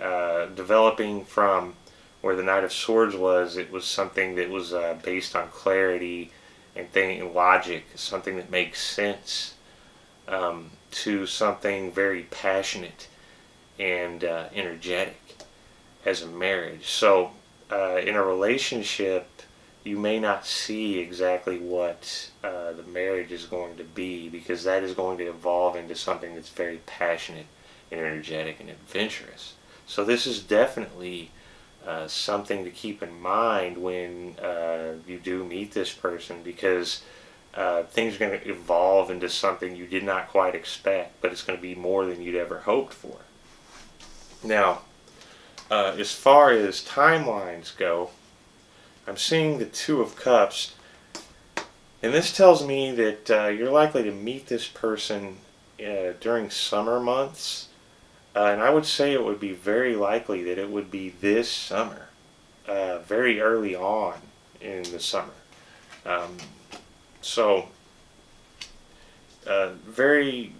developing from where the Knight of Swords was. It was something that was based on clarity and logic, something that makes sense, to something very passionate and energetic as a marriage. So in a relationship, you may not see exactly what the marriage is going to be, because that is going to evolve into something that's very passionate and energetic and adventurous. So this is definitely something to keep in mind when you do meet this person, because things are going to evolve into something you did not quite expect, but it's going to be more than you'd ever hoped for. Now, as far as timelines go, I'm seeing the Two of Cups, and this tells me that you're likely to meet this person during summer months, and I would say it would be very likely that it would be this summer, very early on in the summer. Very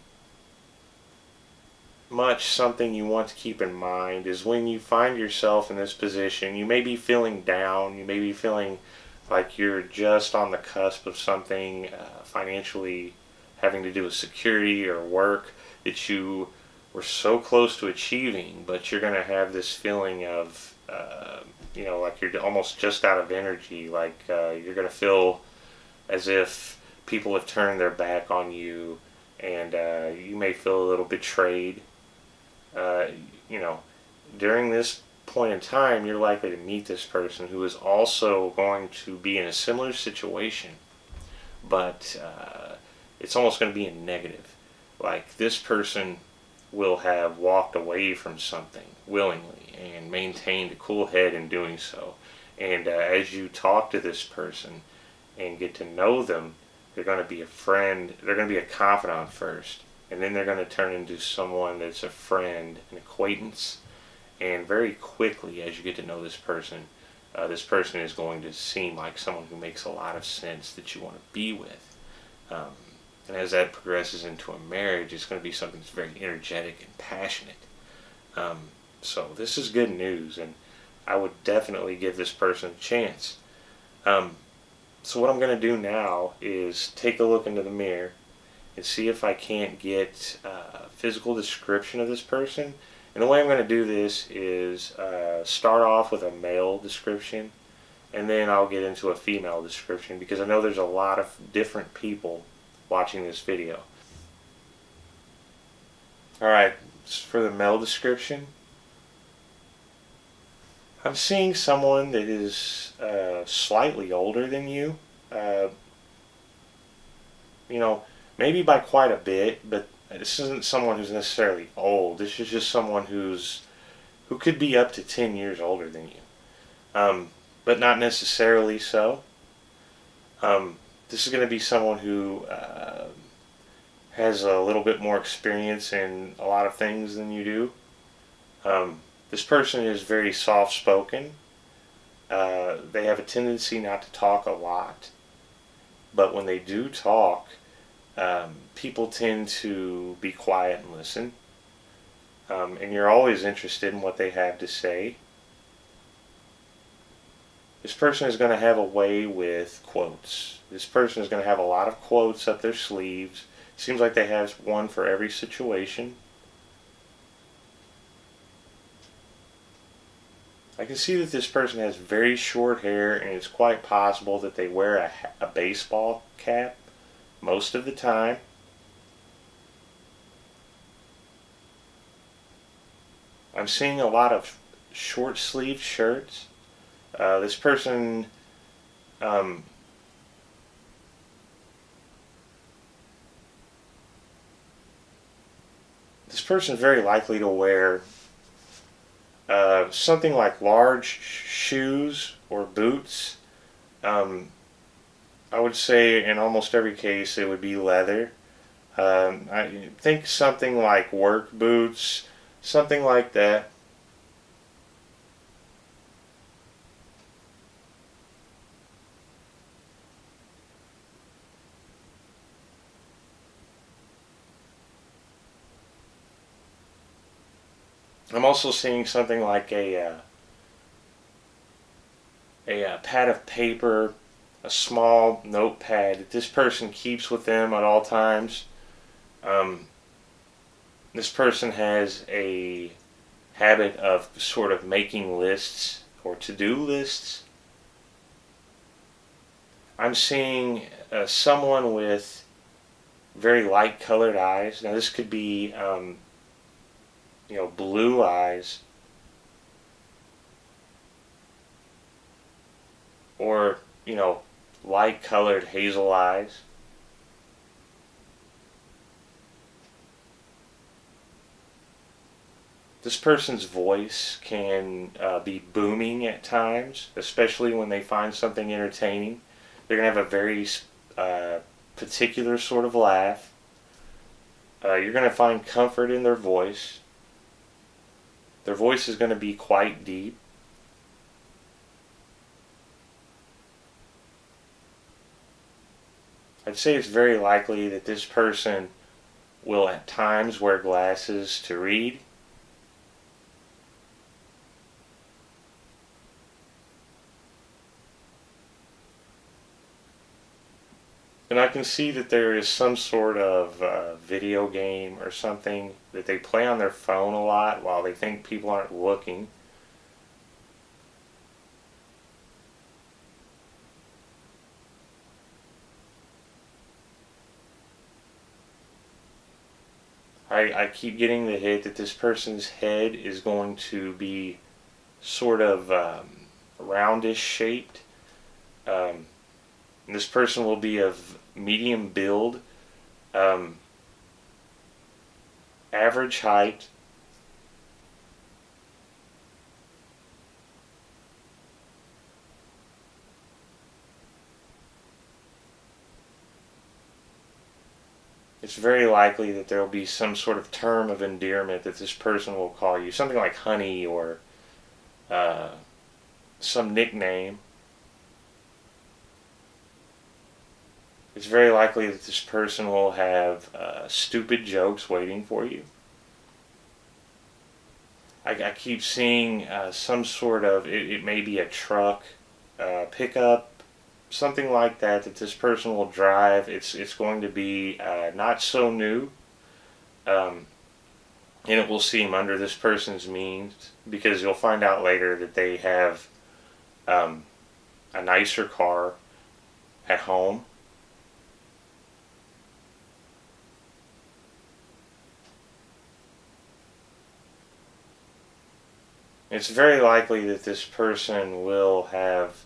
much something you want to keep in mind is when you find yourself in this position, you may be feeling down, you may be feeling like you're just on the cusp of something financially having to do with security or work that you were so close to achieving, but you're going to have this feeling of like you're almost just out of energy, like you're going to feel as if people have turned their back on you, and you may feel a little betrayed. During this point in time, you're likely to meet this person who is also going to be in a similar situation, but it's almost going to be in negative. Like, this person will have walked away from something willingly and maintained a cool head in doing so. And as you talk to this person and get to know them, they're going to be a friend, they're going to be a confidant first, and then they're going to turn into someone that's a friend, an acquaintance, and very quickly as you get to know this person is going to seem like someone who makes a lot of sense that you want to be with. And as that progresses into a marriage, it's going to be something that's very energetic and passionate. So this is good news, and I would definitely give this person a chance. So what I'm going to do now is take a look into the mirror and see if I can't get a physical description of this person. And the way I'm going to do this is start off with a male description, and then I'll get into a female description, because I know there's a lot of different people watching this video. Alright, for the male description, I'm seeing someone that is slightly older than you. You know, maybe by quite a bit, but this isn't someone who's necessarily old. This is just someone who could be up to 10 years older than you, but not necessarily so. This is going to be someone who has a little bit more experience in a lot of things than you do. This person is very soft-spoken. They have a tendency not to talk a lot, but when they do talk, people tend to be quiet and listen, and you're always interested in what they have to say. This person is going to have a way with quotes. This person is going to have a lot of quotes up their sleeves. Seems like they have one for every situation. I can see that this person has very short hair, and it's quite possible that they wear a baseball cap most of the time. I'm seeing a lot of short-sleeved shirts. This person is very likely to wear something like large shoes or boots. I would say in almost every case it would be leather. I think something like work boots, something like that. I'm also seeing something like a pad of paper, a small notepad that this person keeps with them at all times. This person has a habit of sort of making lists or to-do lists. I'm seeing someone with very light colored eyes. Now this could be blue eyes, or light colored hazel eyes. This person's voice can be booming at times, especially when they find something entertaining. They're going to have a very particular sort of laugh. You're going to find comfort in their voice. Their voice is going to be quite deep. I'd say it's very likely that this person will at times wear glasses to read. And I can see that there is some sort of video game or something that they play on their phone a lot while they think people aren't looking. I keep getting the hit that this person's head is going to be sort of roundish shaped. This person will be of medium build. average height, it's very likely that there will be some sort of term of endearment that this person will call you, something like honey or some nickname. It's very likely that this person will have stupid jokes waiting for you. I keep seeing some sort of, it may be a truck, pickup, something like that this person will drive. It's going to be not so new, and it will seem under this person's means, because you'll find out later that they have a nicer car at home. It's very likely that this person will have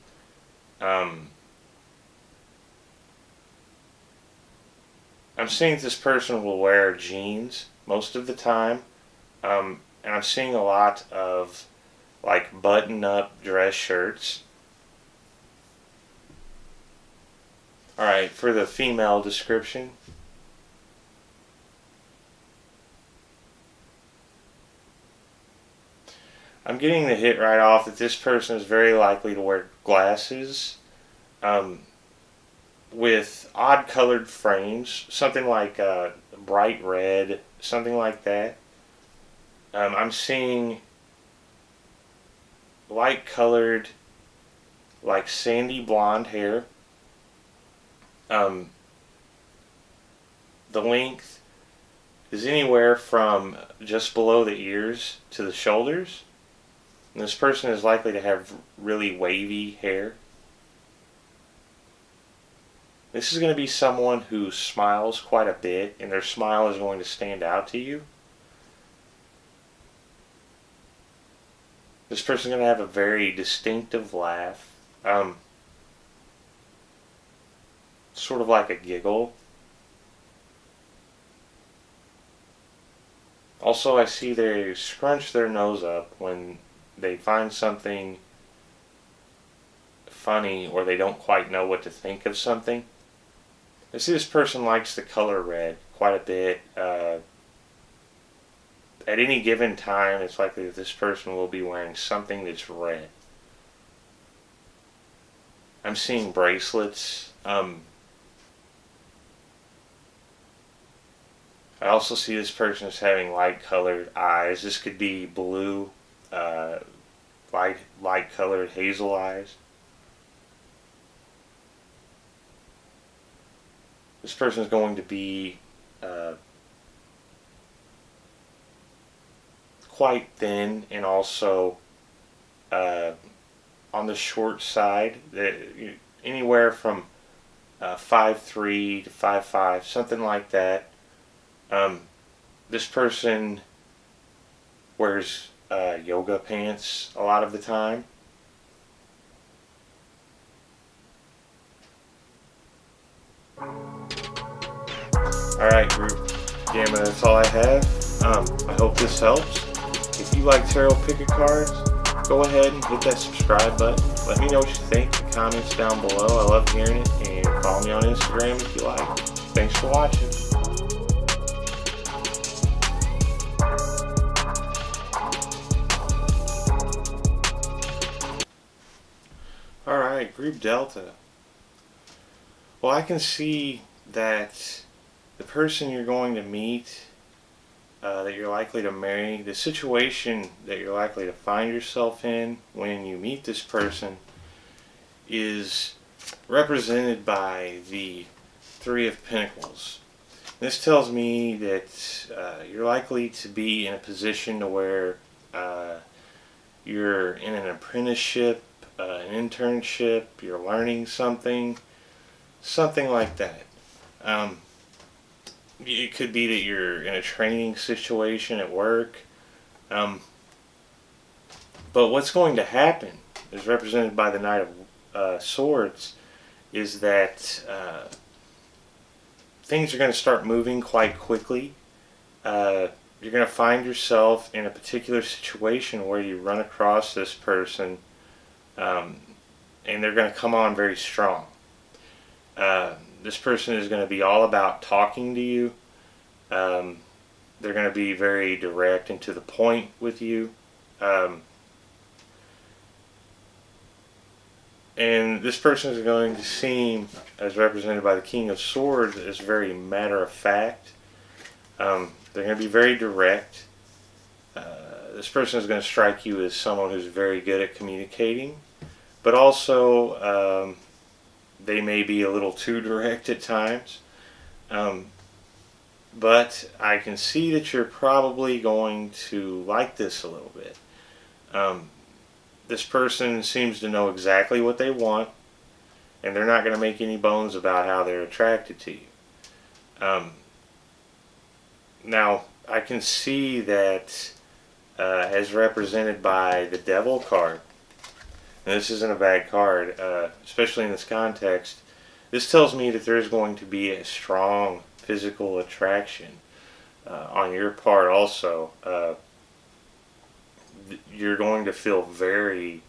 I'm seeing this person will wear jeans most of the time, and I'm seeing a lot of like button-up dress shirts. Alright, for the female description, I'm getting the hit right off that this person is very likely to wear glasses with odd colored frames, something like bright red, something like that. I'm seeing light colored, like sandy blonde hair. The length is anywhere from just below the ears to the shoulders. And this person is likely to have really wavy hair. This is going to be someone who smiles quite a bit, and their smile is going to stand out to you. This person is going to have a very distinctive laugh. Sort of like a giggle. Also, I see they scrunch their nose up when they find something funny or they don't quite know what to think of something. I see this person likes the color red quite a bit. At any given time, it's likely that this person will be wearing something that's red. I'm seeing bracelets. I also see this person as having light colored eyes. This could be blue, light colored hazel eyes. This person is going to be quite thin and also on the short side. Anywhere from 5'3" to 5'5", something like that. This person wears yoga pants a lot of the time. Alright, group Gamma, that's all I have. I hope this helps. If you like tarot pick a cards, go ahead and hit that subscribe button. Let me know what you think in the comments down below. I love hearing it. And follow me on Instagram if you like. Thanks for watching. Alright, Group Delta. Well, I can see that the person you're going to meet, that you're likely to marry, the situation that you're likely to find yourself in when you meet this person is represented by the Three of Pentacles. This tells me that you're likely to be in a position to where you're in an apprenticeship, an internship, you're learning something like that. It could be that you're in a training situation at work. But what's going to happen, is represented by the Knight of Swords, is that things are going to start moving quite quickly. you're going to find yourself in a particular situation where you run across this person, and they're going to come on very strong. This person is going to be all about talking to you. They're going to be very direct and to the point with you. And this person is going to seem, as represented by the King of Swords, as very matter of fact. They're going to be very direct. This person is going to strike you as someone who's very good at communicating, but also they may be a little too direct at times. But I can see that you're probably going to like this a little bit. This person seems to know exactly what they want, and they're not going to make any bones about how they're attracted to you. Now, I can see that as represented by the Devil card, and this isn't a bad card, especially in this context. This tells me that there's going to be a strong physical attraction on your part also. You're going to feel very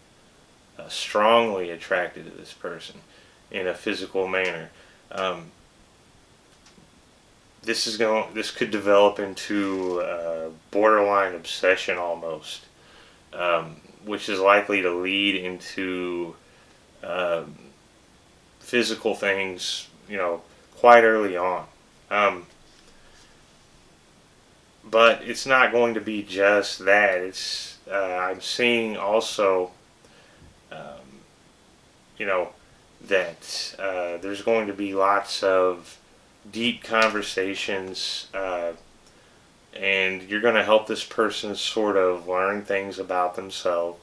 strongly attracted to this person in a physical manner. This could develop into borderline obsession almost, which is likely to lead into physical things, quite early on. But it's not going to be just that. I'm seeing also, that there's going to be lots of deep conversations, and you're going to help this person sort of learn things about themselves.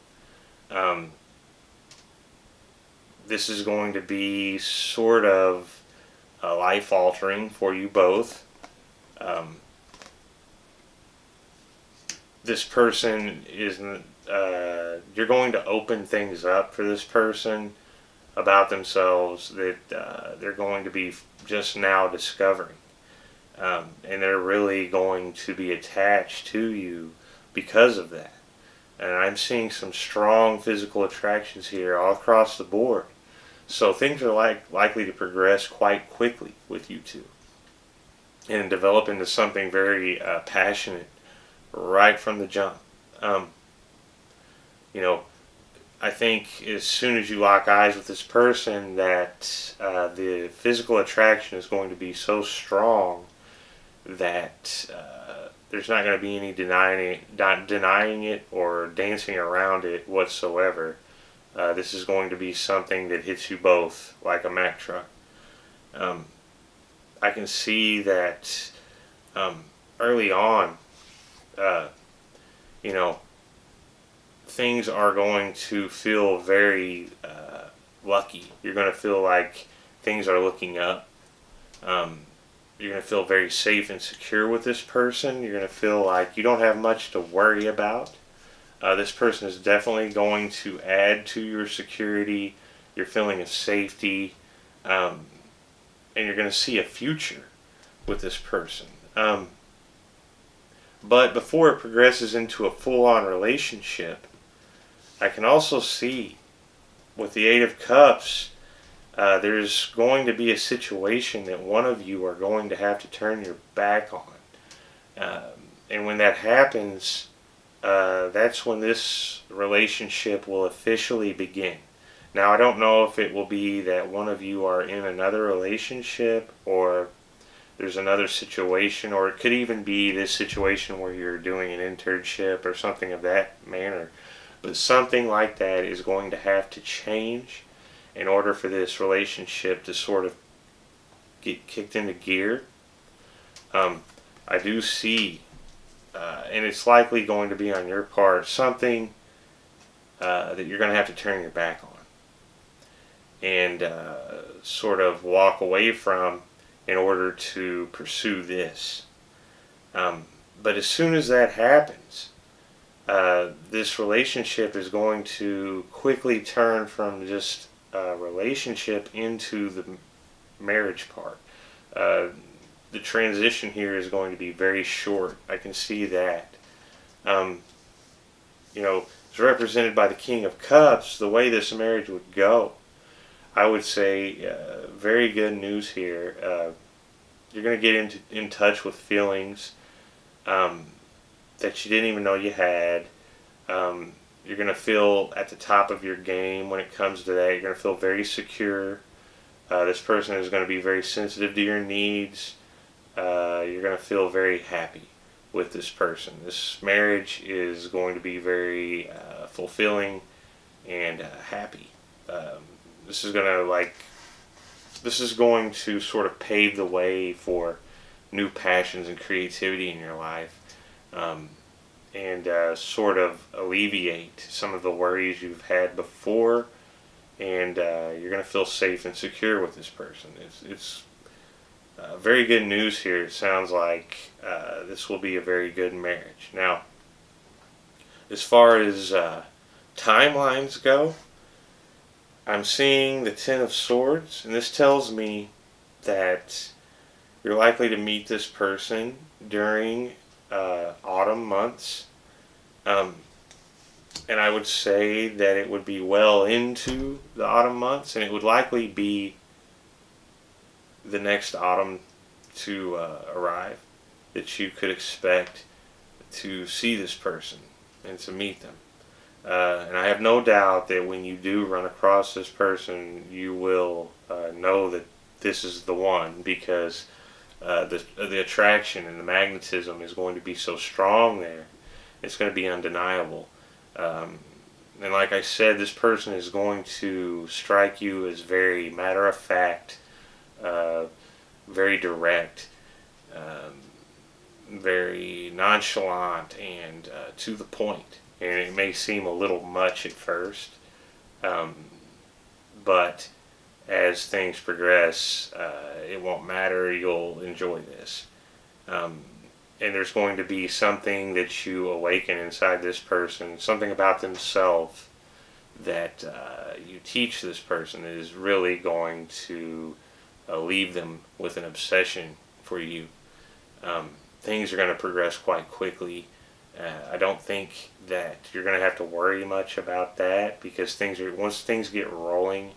This is going to be sort of life-altering for you both. This person isn't, you're going to open things up for this person about themselves that they're going to be just now discovering. And they're really going to be attached to you because of that. And I'm seeing some strong physical attractions here all across the board. So things are likely to progress quite quickly with you two and develop into something very passionate right from the jump. I think as soon as you lock eyes with this person that the physical attraction is going to be so strong that there's not going to be any denying it or dancing around it whatsoever. This is going to be something that hits you both like a Mack truck. I can see that early on, things are going to feel very lucky. You're going to feel like things are looking up. You're going to feel very safe and secure with this person. You're going to feel like you don't have much to worry about. This person is definitely going to add to your security, your feeling of safety, and you're going to see a future with this person. But before it progresses into a full-on relationship, I can also see with the Eight of Cups, there's going to be a situation that one of you are going to have to turn your back on. And when that happens, that's when this relationship will officially begin. Now, I don't know if it will be that one of you are in another relationship or there's another situation, or it could even be this situation where you're doing an internship or something of that manner. But something like that is going to have to change in order for this relationship to sort of get kicked into gear. I do see, and it's likely going to be on your part, something that you're going to have to turn your back on and sort of walk away from in order to pursue this. But as soon as that happens, this relationship is going to quickly turn from just a relationship into the marriage part. the transition here is going to be very short. I can see that. You know, it's represented by the King of Cups, the way this marriage would go. I would say very good news here. You're going to get in touch with feelings that you didn't even know you had. You're going to feel at the top of your game when it comes to that. You're going to feel very secure. This person is going to be very sensitive to your needs. You're going to feel very happy with this person. This marriage is going to be very fulfilling and happy. This is going to sort of pave the way for new passions and creativity in your life, and sort of alleviate some of the worries you've had before, and you're going to feel safe and secure with this person. It's very good news here. It sounds like this will be a very good marriage. Now, as far as timelines go, I'm seeing the Ten of Swords, and this tells me that you're likely to meet this person during autumn months. And I would say that it would be well into the autumn months, and it would likely be the next autumn to arrive that you could expect to see this person and to meet them. And I have no doubt that when you do run across this person, you will know that this is the one, because the attraction and the magnetism is going to be so strong there. It's going to be undeniable. And like I said, this person is going to strike you as very matter-of-fact, very direct, very nonchalant, and to the point. And it may seem a little much at first, but as things progress, it won't matter. You'll enjoy this. And there's going to be something that you awaken inside this person, something about themselves that you teach this person that is really going to leave them with an obsession for you. Things are going to progress quite quickly. I don't think that you're going to have to worry much about that, because once things get rolling,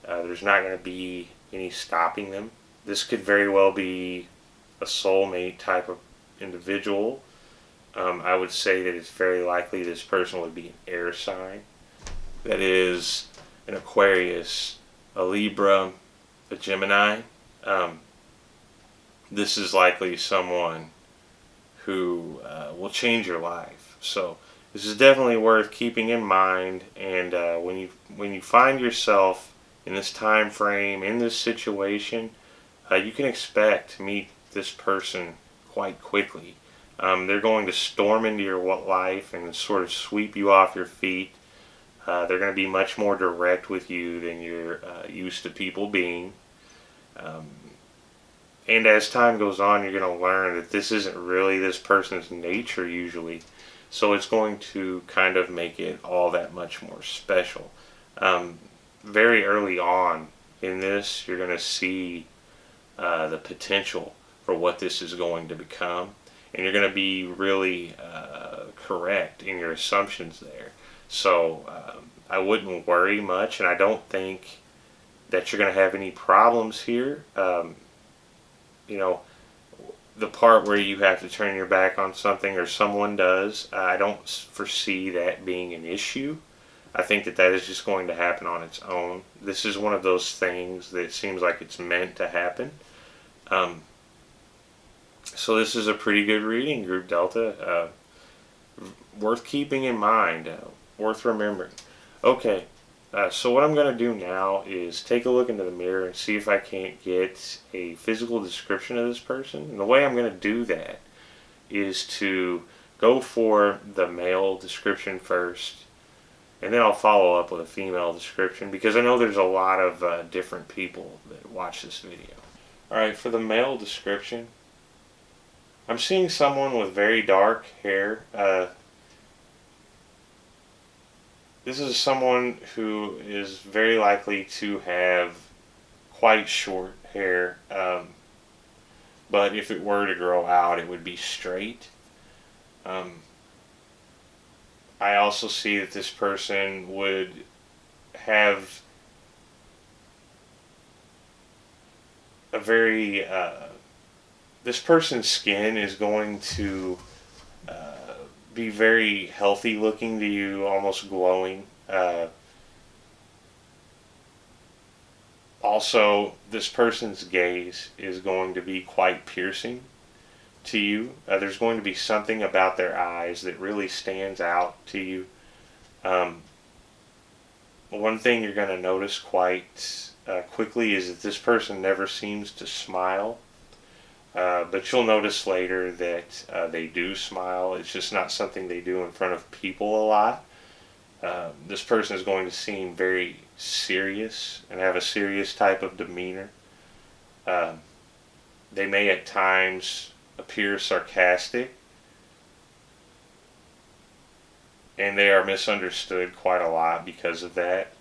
there's not going to be any stopping them. This could very well be a soulmate type of individual. I would say that it's very likely this person would be an air sign. That is, an Aquarius, a Libra, a Gemini. This is likely someone who will change your life. So this is definitely worth keeping in mind. And when you find yourself in this time frame, in this situation, you can expect to meet this person quite quickly. They're going to storm into your life and sort of sweep you off your feet. They're going to be much more direct with you than you're used to people being. And as time goes on, you're going to learn that this isn't really this person's nature usually. So it's going to kind of make it all that much more special. Very early on in this, you're going to see the potential for what this is going to become. And you're going to be really correct in your assumptions there. So I wouldn't worry much, and I don't think that you're going to have any problems here. You know, the part where you have to turn your back on something or someone does, I don't foresee that being an issue. I think that is just going to happen on its own. This is one of those things that seems like it's meant to happen. So this is a pretty good reading, Group Delta. Worth keeping in mind, worth remembering. Okay, so what I'm going to do now is take a look into the mirror and see if I can't get a physical description of this person. And the way I'm going to do that is to go for the male description first, and then I'll follow up with a female description, because I know there's a lot of different people that watch this video. Alright, for the male description, I'm seeing someone with very dark hair. This is someone who is very likely to have quite short hair. but if it were to grow out, it would be straight. I also see that this person would have a very this person's skin is going to be very healthy looking to you, almost glowing. Also, this person's gaze is going to be quite piercing to you. There's going to be something about their eyes that really stands out to you. One thing you're going to notice quite quickly is that this person never seems to smile. But you'll notice later that they do smile. It's just not something they do in front of people a lot. This person is going to seem very serious and have a serious type of demeanor. They may at times appear sarcastic, and they are misunderstood quite a lot because of that.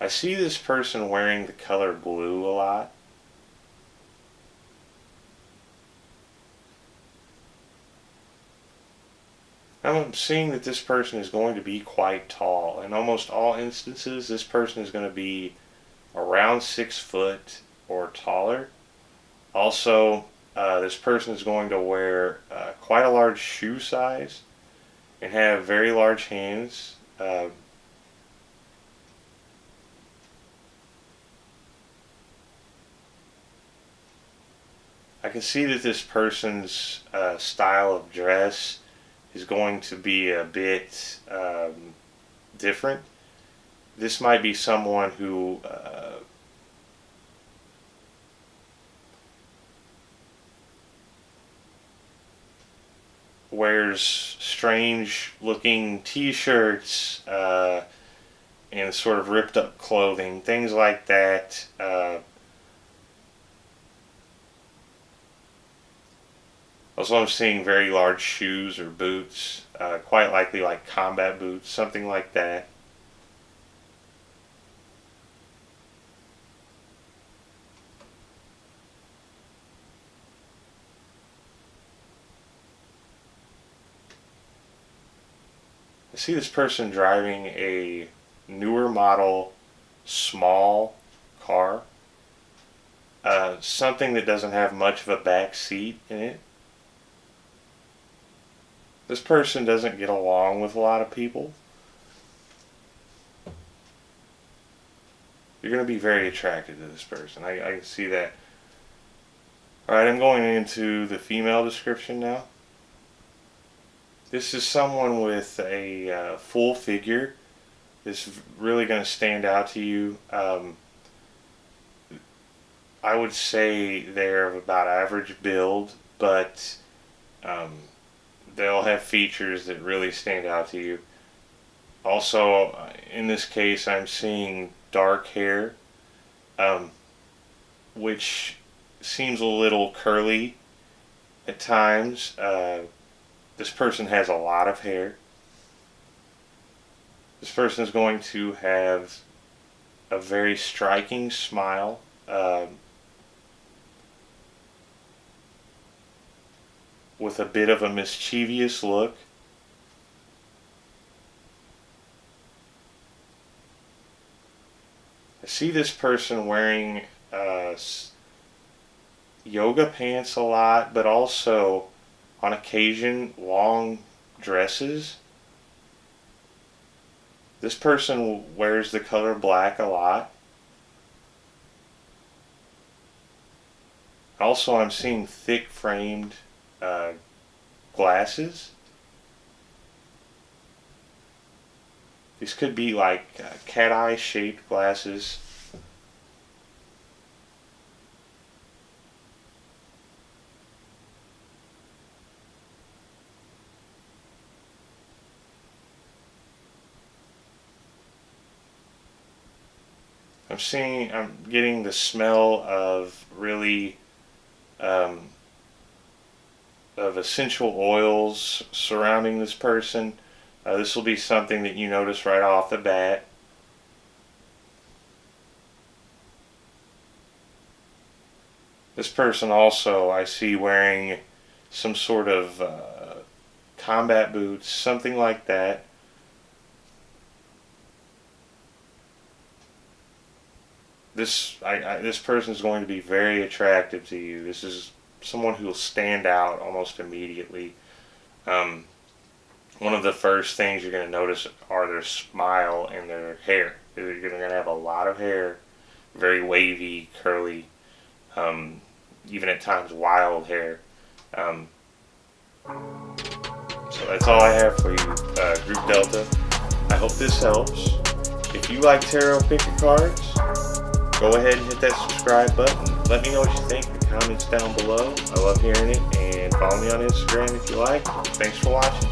I see this person wearing the color blue a lot. I'm seeing that this person is going to be quite tall. In almost all instances, this person is going to be around 6 foot or taller. Also, this person is going to wear quite a large shoe size and have very large hands. I can see that this person's style of dress is going to be a bit different. This might be someone who wears strange looking t-shirts and sort of ripped up clothing, things like that. Also, I'm seeing very large shoes or boots, quite likely like combat boots, something like that. I see this person driving a newer model, small car, something that doesn't have much of a back seat in it. This person doesn't get along with a lot of people. You're going to be very attracted to this person. I can see that. Alright, I'm going into the female description now. This is someone with a full figure. This is really going to stand out to you. I would say they're of about average build, but they'll have features that really stand out to you. Also, in this case, I'm seeing dark hair, which seems a little curly at times. This person has a lot of hair. This person is going to have a very striking smile. With a bit of a mischievous look. I see this person wearing yoga pants a lot, but also on occasion long dresses. This person wears the color black a lot. Also, I'm seeing thick framed glasses. These could be like cat eye shaped glasses. I'm getting the smell of really of essential oils surrounding this person. This will be something that you notice right off the bat. This person also I see wearing some sort of combat boots, something like that. This person is going to be very attractive to you. This is someone who will stand out almost immediately. One of the first things you're going to notice are their smile and their hair. You're going to have a lot of hair, very wavy, curly, even at times wild hair. So that's all I have for you, Group Delta. I hope this helps. If you like tarot picker cards, go ahead and hit that subscribe button. Let me know what you think in the comments down below. I love hearing it. And follow me on Instagram if you like. Thanks for watching.